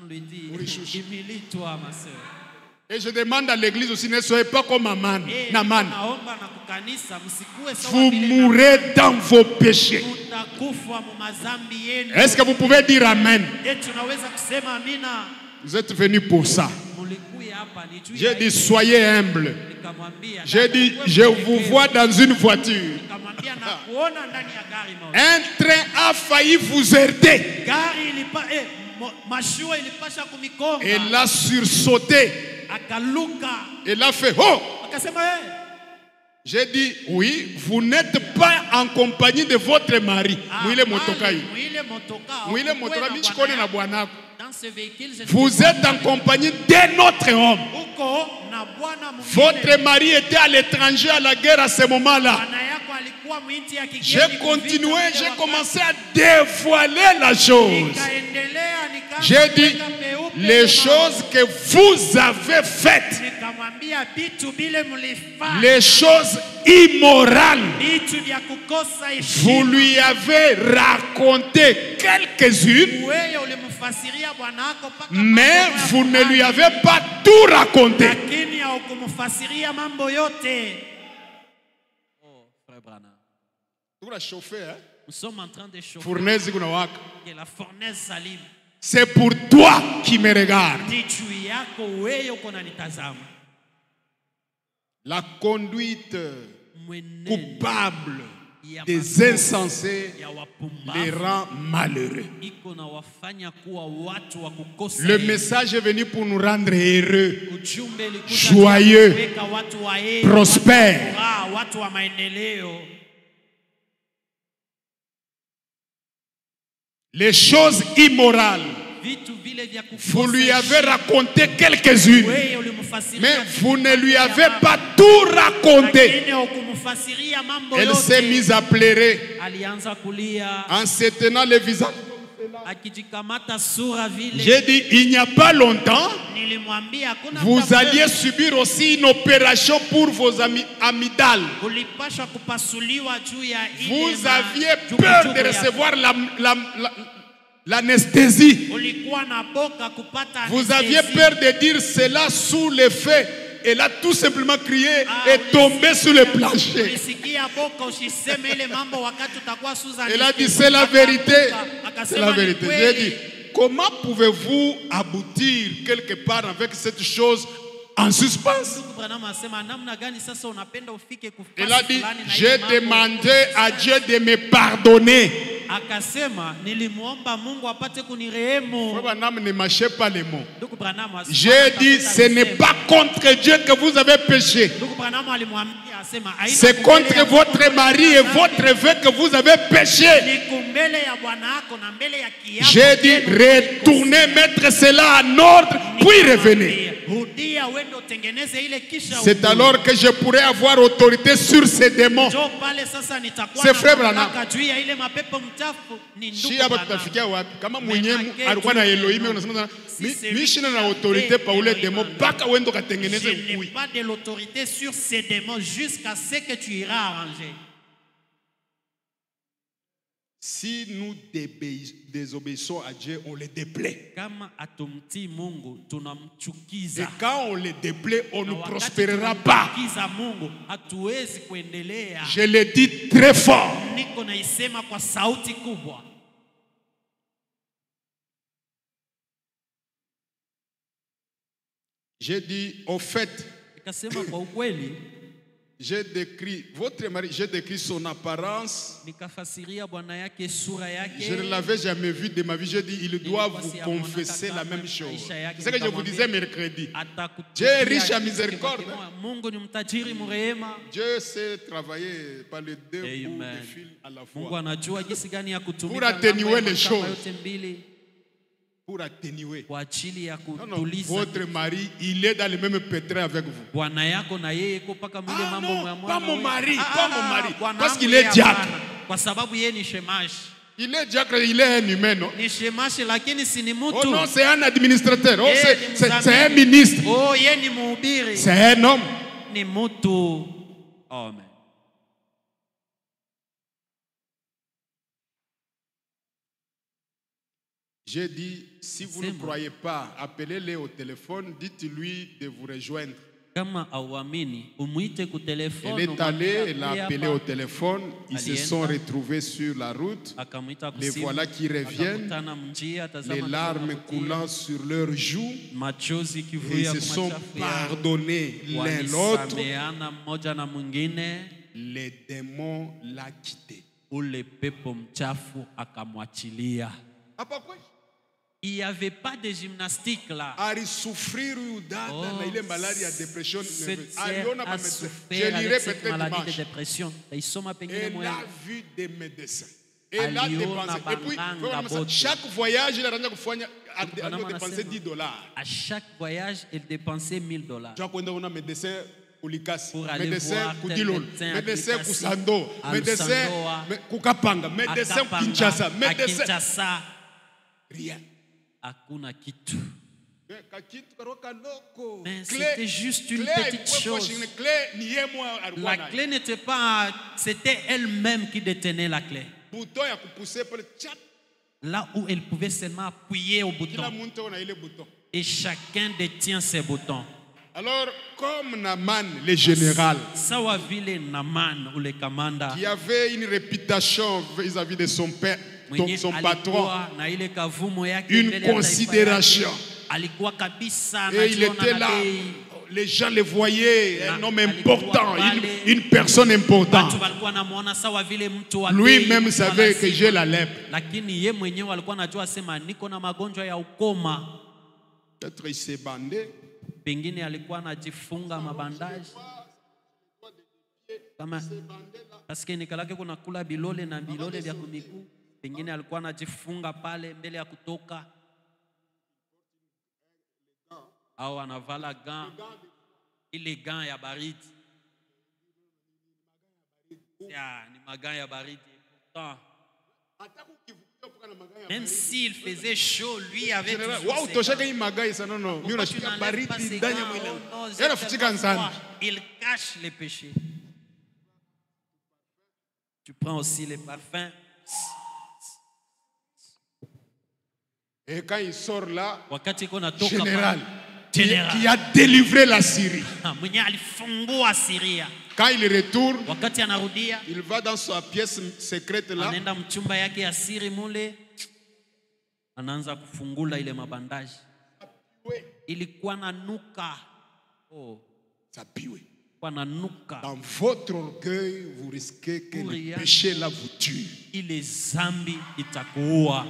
C: lui dit, humilie-toi ma soeur.
A: Et je demande à l'église aussi, ne soyez pas comme Naman. Vous mourrez dans vos péchés. Est-ce que vous pouvez dire Amen? Vous êtes venus pour ça. J'ai dit, soyez humble. J'ai dit, je vous vois dans une voiture. Un train a failli vous heurter. Elle a sursauté. Elle a fait, oh! J'ai dit, oui, vous n'êtes pas en compagnie de votre mari. Vous êtes en compagnie d'un autre homme. Votre mari était à l'étranger à la guerre à ce moment-là. J'ai continué, j'ai commencé à dévoiler la chose. J'ai dit, les choses que vous avez faites, les choses immorales, vous lui avez raconté quelques-unes, mais vous ne lui avez pas tout raconté.
C: Nous sommes en train de chauffer.
A: Que
C: la fournaise s'allume.
A: C'est pour toi qui me regarde. La conduite coupable des insensés les rend malheureux. Le message est venu pour nous rendre heureux, joyeux, prospères. Les choses immorales, vous lui avez raconté quelques-unes, mais vous ne lui avez pas tout raconté. Elle s'est mise à pleurer en se tenant le visage. J'ai dit, il n'y a pas longtemps, vous alliez subir aussi une opération pour vos amygdales. Vous aviez peur de recevoir l'anesthésie. Vous aviez peur de dire cela sous l'effet. Elle a tout simplement crié et tombé sur le plancher. Elle a dit, c'est la vérité. C'est la vérité. J'ai dit, comment pouvez-vous aboutir quelque part avec cette chose en suspens? Elle a dit, j'ai demandé à Dieu de me pardonner. Ne mâchez pas les mots. J'ai dit, ce n'est pas contre Dieu que vous avez péché. C'est contre votre mari et votre vœu que vous avez péché. J'ai dit, retournez mettre cela en ordre, puis revenez. C'est alors que je pourrai avoir autorité sur ces démons. C'est frère Branham. Si
C: pas de l'autorité sur ces démons jusqu'à ce que tu iras arranger.
A: Si nous désobéissons à Dieu, on le déplaît. Et quand on le déplaît, on ne prospérera pas. Je le dis très fort. J'ai dit, au fait, j'ai décrit votre mari, j'ai décrit son apparence. Je ne l'avais jamais vu de ma vie. J'ai dit, il doit vous confesser la même chose. C'est ce que je vous disais mercredi. Dieu est riche à miséricorde. Dieu sait travailler par les deux bouts de fil à la fois. Pour atténuer les choses. Pour atténuer. Non, votre mari, il est dans le même pétrin avec vous. Ah non, pas mon mari, pas mon mari. Parce qu'il est diacre. Il est diacre, il est un humain, non? Oh non, c'est un administrateur. Oh, c'est un ministre. C'est un homme.
C: Amen.
A: J'ai dit, si vous ne croyez pas, appelez-les au téléphone, dites-lui de vous rejoindre. Elle est allée, elle a appelé au téléphone, ils se sont retrouvés sur la route. Les voilà qui reviennent, les larmes coulant sur leurs joues. Et ils se sont pardonnés l'un l'autre. Les démons l'ont quitté. Ah, pourquoi?
C: Il n'y avait pas de gymnastique là.
A: souffrir
C: cette sœur a souffert avec cette maladie de dépression.
A: Elle a vu des médecins. Elle a dépensé. Et puis, chaque voyage, il a dépensé $10.
C: À chaque voyage, elle dépensait $1000.
A: Pour
C: aller
A: médecin
C: voir
A: médecin Kusando, médecin Kukapanga, médecin Kinshasa, médecin rien.
C: Hakuna kitu. Mais c'était juste une petite chose. La clé n'était pas, c'était elle-même qui détenait la clé. Là où elle pouvait seulement appuyer au bouton. Et chacun détient ses boutons.
A: Alors, comme Naaman, le général, qui avait une réputation vis-à-vis de son père, son patron, une considération, et il était là, les gens le voyaient, un homme important, une personne importante. Lui-même savait que j'ai la lèpre. Peut-être il s'est bandé.
C: Pengine alikuwa anajifunga mabandaji kama paske nikalake kuna kula bilole na bilole vya kumiguu. Pengine alikuwa anajifunga pale mbele ya kutoka, au anavala gant, ile gant ya baridi. Ni magan ya baridi. Pourtant, même s'il faisait chaud, lui avait il cache les péchés. Tu prends aussi les parfums.
A: Et quand il sort là,
C: général,
A: qui a délivré la Syrie. Quand il retourne, il va dans sa pièce secrète là.
C: Anaanza kufungula ile mabandaji. Ilikuwa nanuka.
A: Dans votre orgueil, vous risquez que le péché là vous tue.
C: Ile zambi itakuua.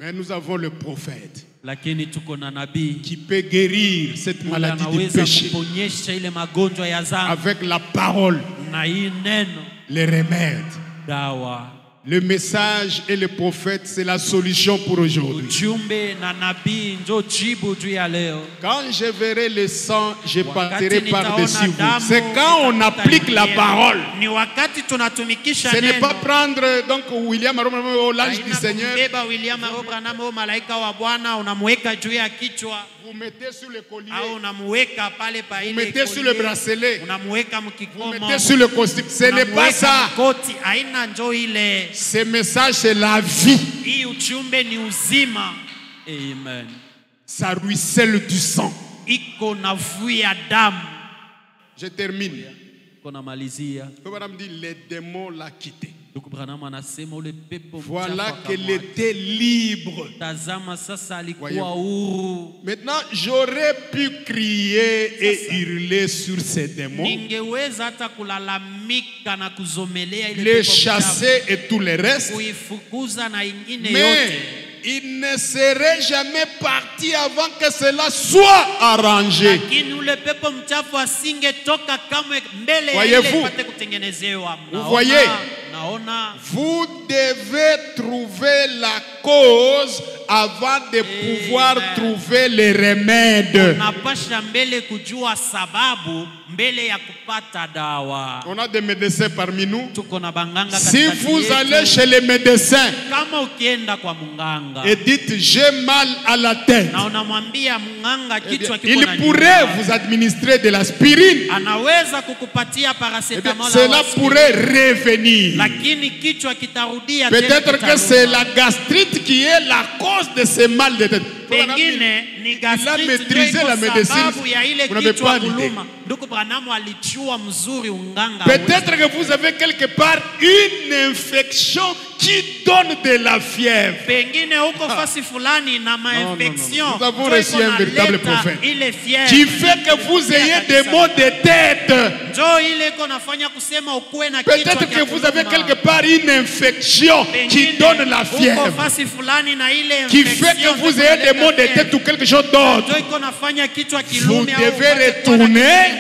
A: Mais nous avons le prophète
C: lakini tuko na nabii
A: qui peut guérir cette maladie du péché
C: kuponyesha ile magonjwa ya zambi
A: avec la parole,
C: na hii neno,
A: les remèdes.
C: Dawa.
A: Le message et le prophète, c'est la solution pour aujourd'hui. Quand je verrai le sang, je passerai par-dessus vous. C'est quand on applique la parole. Ce n'est pas prendre donc William Arobranamo, l'ange du Seigneur. Vous mettez sur le collier, vous mettez sur le bracelet, vous mettez sur le costume. Ce n'est pas ça. Ce message, c'est la vie.
C: Amen.
A: Ça ruisselle du sang. Je termine. Les démons l'ont quitté. Voilà qu'elle était libre. Maintenant, j'aurais pu crier et hurler sur ces démons, les chasser et tout le reste. Mais il ne serait jamais parti avant que cela soit arrangé. Voyez-vous? Vous voyez? Vous devez trouver la cause avant de pouvoir trouver les remèdes. On a des médecins parmi nous. Si vous allez chez les médecins et dites j'ai mal à la tête, il pourrait vous administrer de l'aspirine. Cela pourrait revenir. Peut-être que c'est la gastrite qui est la cause de ce mal de tête. il a maîtrisé la médecine. Vous n'avez pas l'idée. Peut-être que vous avez quelque part une infection qui donne de la fièvre. Nous avons reçu un véritable prophète qui fait que vous ayez des maux de tête. Peut-être que vous avez quelque part une infection qui donne la fièvre, qui fait que vous ayez des maux de tête ou quelque chose d'autre. Vous devez retourner.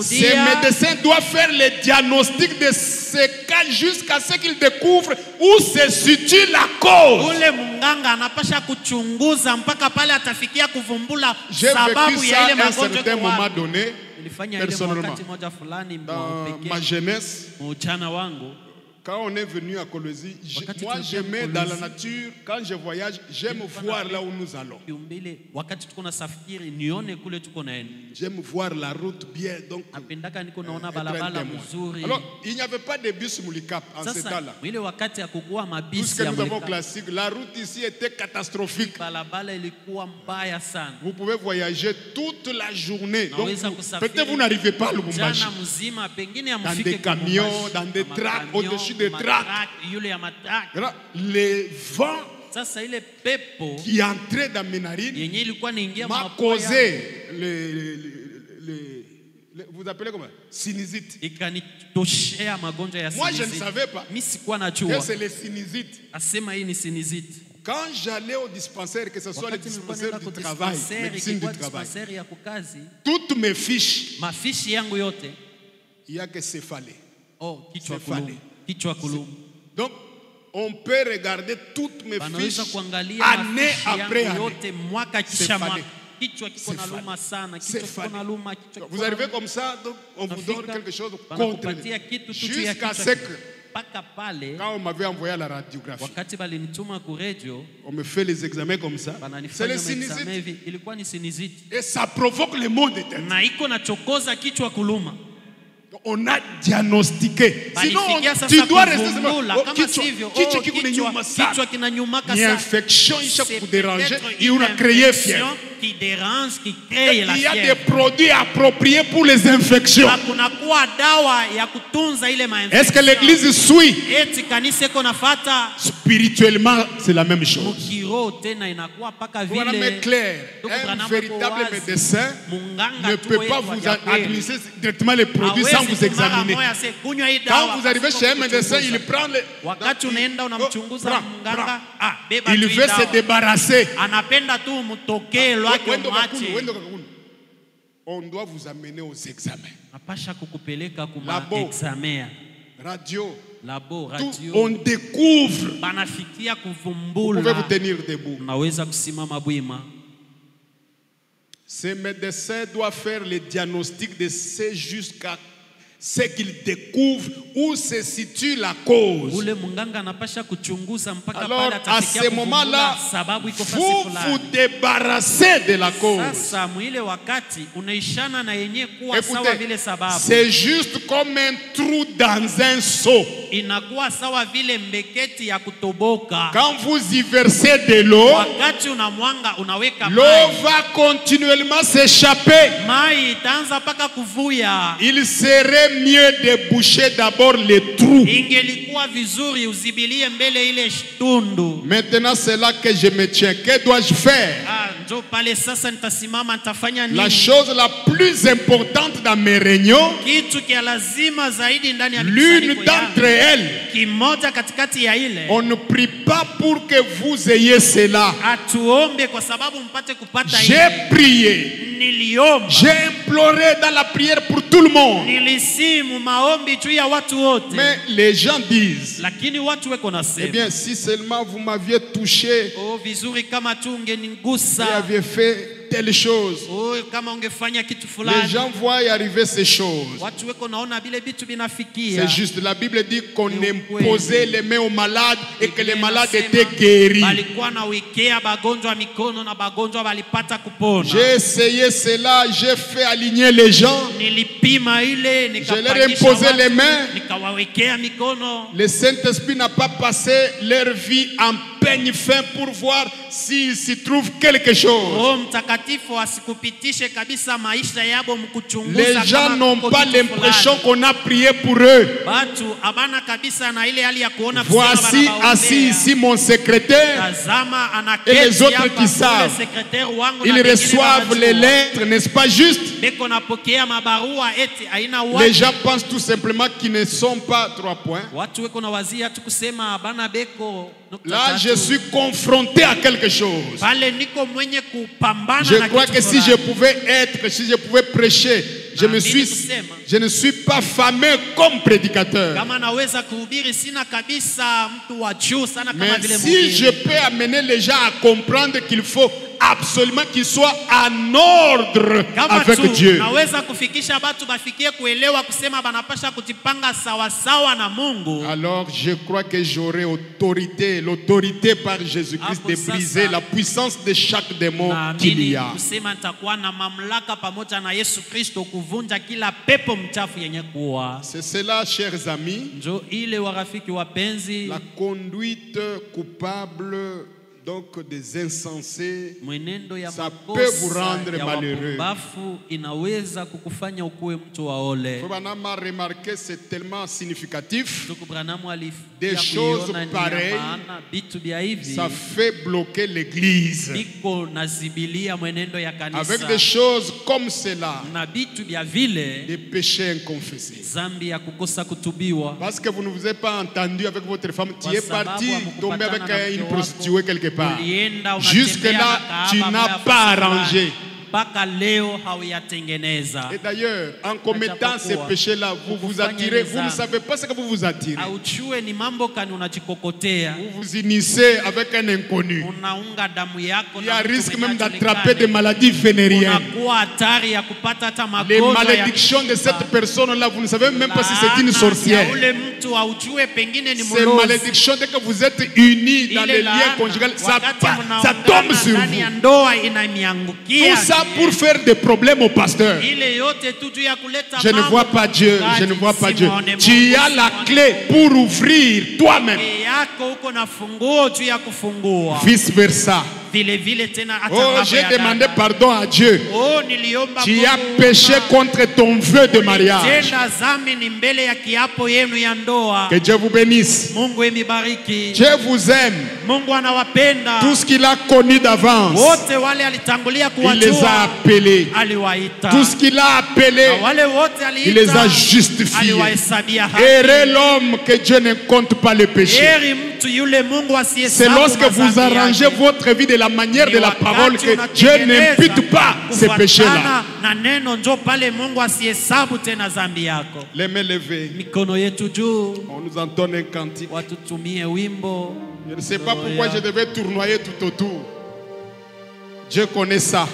A: Ces médecins doivent faire le diagnostic de ce cas jusqu'à ce qu'ils découvrent où se situe la cause. J'ai vécu ça à un certain moment donné, personnellement, dans ma jeunesse. Quand on est venu à Colosie, moi j'aimais dans la nature, quand je voyage, j'aime voir là où nous allons. J'aime voir la route bien, donc alors, il n'y avait pas de bus Moulikap en ce temps-là. Tout ce que nous avons classique, la route ici était catastrophique. Vous pouvez voyager toute la journée. Peut-être vous n'arrivez pas à Lubumbashi. Dans des camions, dans des tracks, au-dessus des tracks. Les vents qui entraient dans mes narines m'a causé vous appelez comment? Sinusite. Moi je ne savais pas que c'est les sinusites. Quand j'allais au dispensaire, que ce soit le dispensaire du travail, médecine du travail, toutes mes fiches, il n'y a que céphalée. Donc, on peut regarder toutes mes fiches année après année. Vous arrivez comme ça, donc on vous donne quelque chose contre jusqu'à ce que quand on m'avait envoyé à la radiographie, on me fait les examens comme ça. C'est le sinusite. Et ça provoque le maux de tête. On a diagnostiqué. Sinon, tu dois rester il y a infection, il faut déranger, il a créé fièvre.
C: Qui dérange, qui crée la fièvre.
A: Il y a des produits appropriés pour les infections. Est-ce que l'église suit? Spirituellement, c'est la même chose. Voilà, mais clair, un véritable médecin ne peut pas vous administrer directement les produits sans vous examiner. Quand vous arrivez chez un médecin, il prend les... Il veut se débarrasser. On doit vous amener aux examens. Labo, radio, on découvre. Vous pouvez vous tenir debout. Ces médecins doivent faire le diagnostic de ce jusqu'à ce qu'il découvre où se situe la cause. Alors à ce moment-là, vous vous débarrassez de la cause. Écoutez, c'est juste comme un trou dans un seau. Quand vous y versez de l'eau, l'eau va continuellement s'échapper. Il serait mieux de boucher d'abord les trous. Maintenant c'est là que je me tiens. Que dois-je faire? La chose la plus importante dans mes réunions, l'une d'entre elles, on ne prie pas pour que vous ayez cela. J'ai prié, j'ai imploré dans la prière pour tout le monde. Mais les gens disent, eh bien si seulement vous m'aviez touché, vous aviez fait telle chose, les gens voient y arriver ces choses. C'est juste, la Bible dit qu'on imposait les mains aux malades et que les malades étaient guéris. J'ai essayé cela, j'ai fait aligner les gens. Je leur ai imposé les mains. Le Saint-Esprit n'a pas passé leur vie en peigne fin pour voir s'il s'y trouve quelque chose. Les gens n'ont pas l'impression qu'on a prié pour eux. Voici assis ici mon secrétaire et les autres qui savent. Ils reçoivent les lettres, n'est-ce pas juste? Les gens pensent tout simplement qu'ils ne sont pas 3 points. Là, je suis confronté à quelque chose. Je crois que si je pouvais prêcher, je ne suis pas fameux comme prédicateur. Mais si je peux amener les gens à comprendre qu'il faut absolument qu'ils soient en ordre avec Dieu. Alors je crois que j'aurai l'autorité par Jésus-Christ de briser la puissance de chaque démon qu'il y a. C'est cela, chers amis, la conduite coupable donc des insensés, ça peut vous rendre malheureux. Branham a remarqué, c'est tellement significatif. Des choses pareilles, ça fait bloquer l'église. Avec des choses comme cela, des péchés inconfessés. Parce que vous ne vous êtes pas entendu avec votre femme, tu es parti tomber avec une prostituée quelque part. Jusque-là, tu n'as pas arrangé. Et d'ailleurs, en commettant ces péchés-là, vous vous attirez, vous ne savez pas ce que vous vous attirez. Vous vous initiez avec un inconnu. Il y a risque même d'attraper des maladies vénériennes. Les malédictions de cette personne-là, vous ne savez même pas si c'est une sorcière. Ces malédictions, dès que vous êtes unis dans les liens conjugaux, ça tombe sur vous. Tout ça pour faire des problèmes au pasteur. Je ne vois pas Dieu, je ne vois pas Dieu. Tu as la clé pour ouvrir toi-même. Vice versa. Oh, j'ai demandé pardon à Dieu. Tu as péché contre ton vœu de mariage. Que Dieu vous bénisse. Dieu vous aime. Tout ce qu'il a connu d'avance, il les a appelés. Tout ce qu'il a appelé, il les a justifiés. Heureux l'homme que Dieu ne compte pas le péché. C'est lorsque vous arrangez votre vie de la manière de la parole que Dieu n'impute pas ces péchés-là. Les mains levées. On nous entonne un cantique. Je ne sais pas pourquoi je devais tournoyer tout autour. Dieu connaît ça.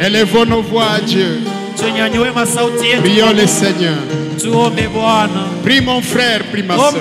A: Élevons nos voix à Dieu. Prions le Seigneur. Prie mon frère, prie ma soeur.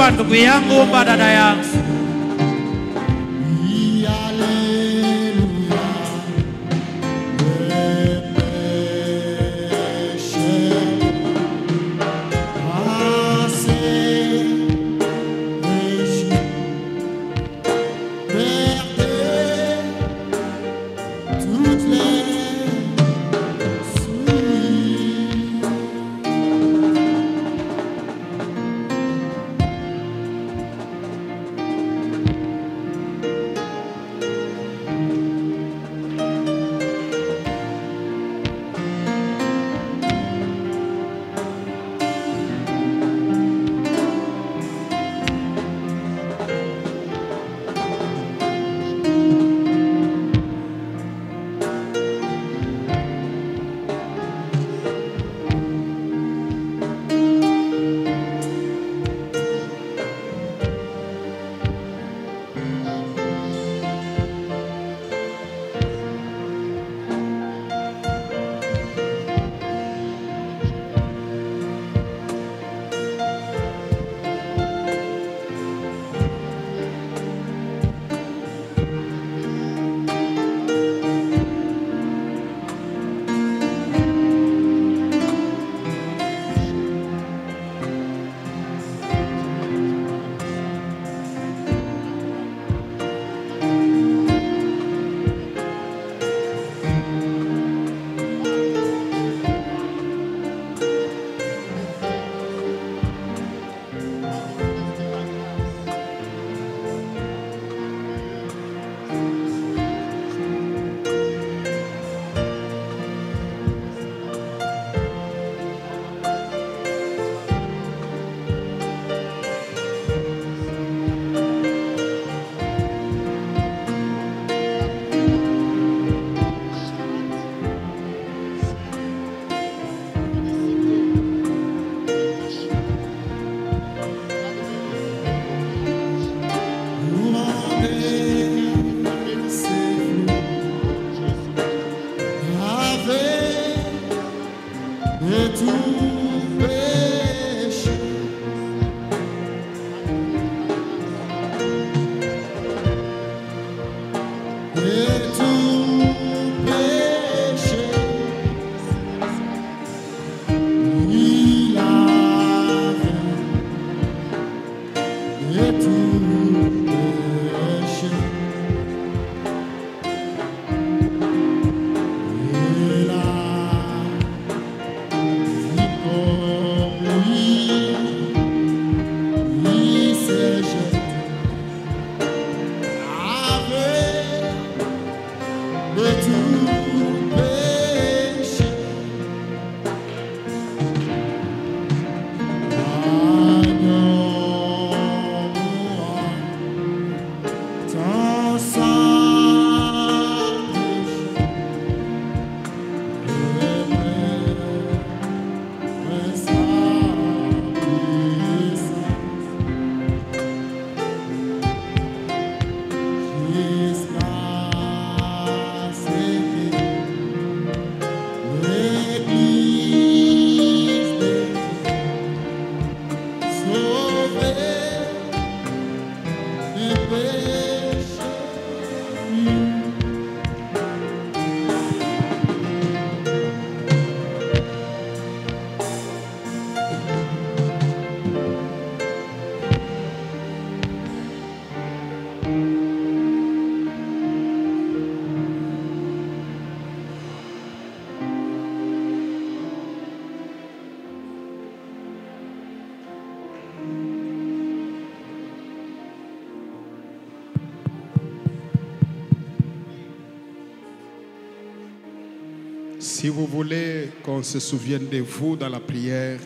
A: Si vous voulez qu'on se souvienne de vous dans la prière,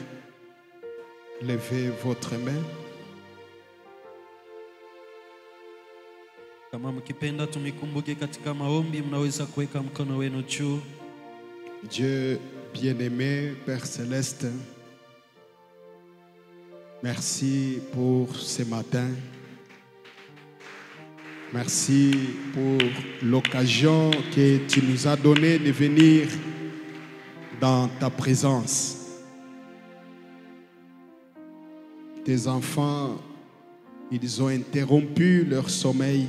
A: levez votre main.
B: Kama mkipenda tumikumbuke katika maombi, mnaweza kuweka mkono wenu juu.
A: Dieu bien-aimé, Père Céleste, merci pour ce matin. Merci pour l'occasion que tu nous as donnée de venir dans ta présence. Tes enfants, ils ont interrompu leur sommeil.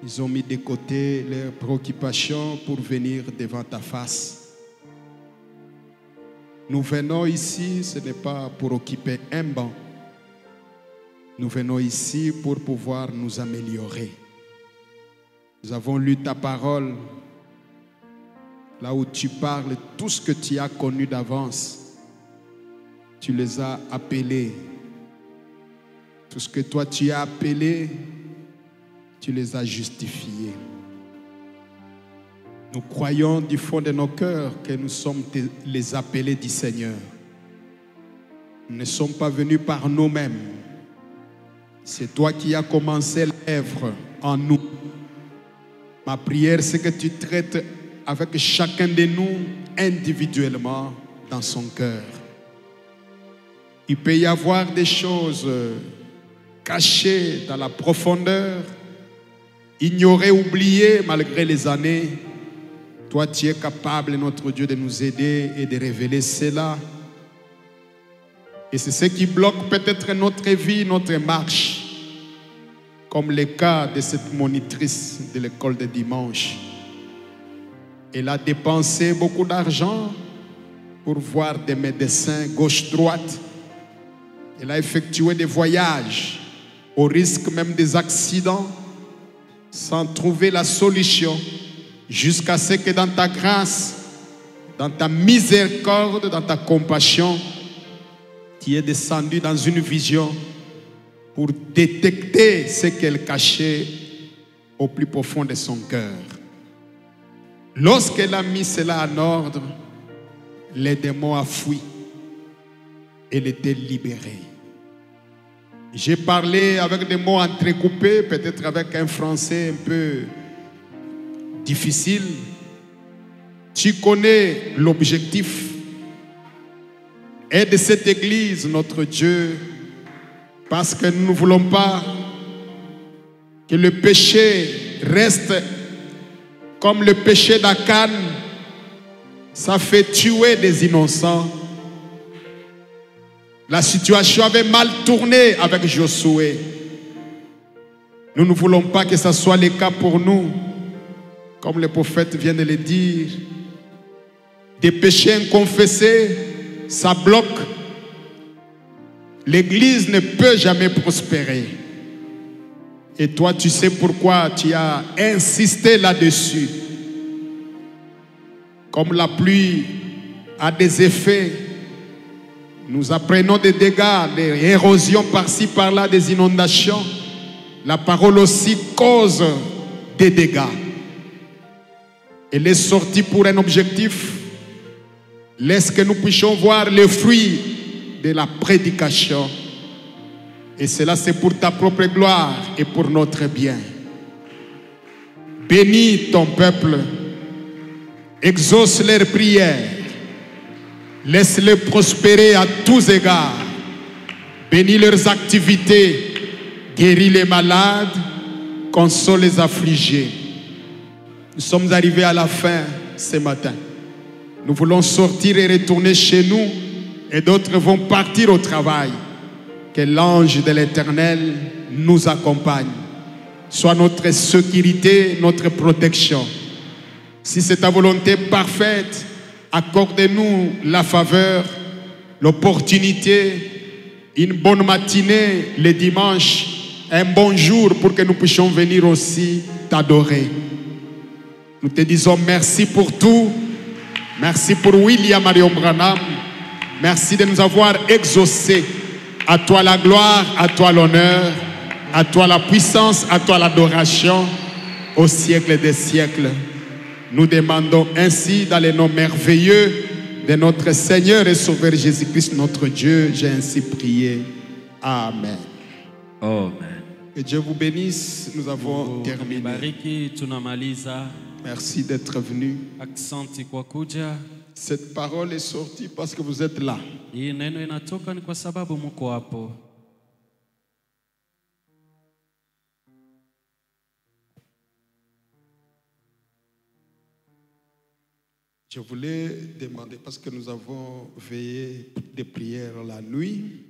A: Ils ont mis de côté leurs préoccupations pour venir devant ta face. Nous venons ici, ce n'est pas pour occuper un banc. Nous venons ici pour pouvoir nous améliorer. Nous avons lu ta parole, là où tu parles, tout ce que tu as connu d'avance. Tu les as appelés. Tout ce que toi tu as appelé, tu les as justifiés. Nous croyons du fond de nos cœurs que nous sommes les appelés du Seigneur. Nous ne sommes pas venus par nous-mêmes. C'est toi qui as commencé l'œuvre en nous. Ma prière, c'est que tu traites avec chacun de nous individuellement dans son cœur. Il peut y avoir des choses cachées dans la profondeur, ignorées, oubliées malgré les années. Toi, tu es capable, notre Dieu, de nous aider et de révéler cela. Et c'est ce qui bloque peut-être notre vie, notre marche. Comme le cas de cette monitrice de l'école de dimanche. Elle a dépensé beaucoup d'argent pour voir des médecins gauche-droite. Elle a effectué des voyages au risque même des accidents sans trouver la solution jusqu'à ce que dans ta grâce, dans ta miséricorde, dans ta compassion, tu es descendu dans une vision pour détecter ce qu'elle cachait au plus profond de son cœur. Lorsqu'elle a mis cela en ordre, les démons ont fui. Elle était libérée. J'ai parlé avec des mots entrecoupés, peut-être avec un français un peu difficile. Tu connais l'objectif. Aide cette église, notre Dieu, parce que nous ne voulons pas que le péché reste comme le péché d'Akan. Ça fait tuer des innocents. La situation avait mal tourné avec Josué. Nous ne voulons pas que ce soit le cas pour nous. Comme le prophète vient de le dire, des péchés inconfessés, ça bloque. L'église ne peut jamais prospérer. Et toi, tu sais pourquoi tu as insisté là-dessus. Comme la pluie a des effets, nous apprenons des dégâts, des érosions par-ci, par-là, des inondations. La parole aussi cause des dégâts. Elle est sortie pour un objectif. Laisse que nous puissions voir les fruits de la prédication. Et cela, c'est pour ta propre gloire et pour notre bien. Bénis ton peuple. Exauce leurs prières. Laisse-les prospérer à tous égards. Bénis leurs activités. Guéris les malades. Console les affligés. Nous sommes arrivés à la fin ce matin. Nous voulons sortir et retourner chez nous. Et d'autres vont partir au travail. Que l'ange de l'Éternel nous accompagne. Soit notre sécurité, notre protection. Si c'est ta volonté parfaite, accorde-nous la faveur, l'opportunité, une bonne matinée le dimanche, un bon jour pour que nous puissions venir aussi t'adorer. Nous te disons merci pour tout. Merci pour William Marion Branham. Merci de nous avoir exaucés. À toi la gloire, à toi l'honneur, à toi la puissance, à toi l'adoration, au siècle des siècles. Nous demandons ainsi dans le nom merveilleux de notre Seigneur et Sauveur Jésus-Christ, notre Dieu. J'ai ainsi prié. Amen.
B: Amen.
A: Que Dieu vous bénisse. Nous avons terminé. Merci d'être venu. Cette parole est sortie parce que vous êtes là. Je voulais demander, parce que nous avons veillé des prières la nuit.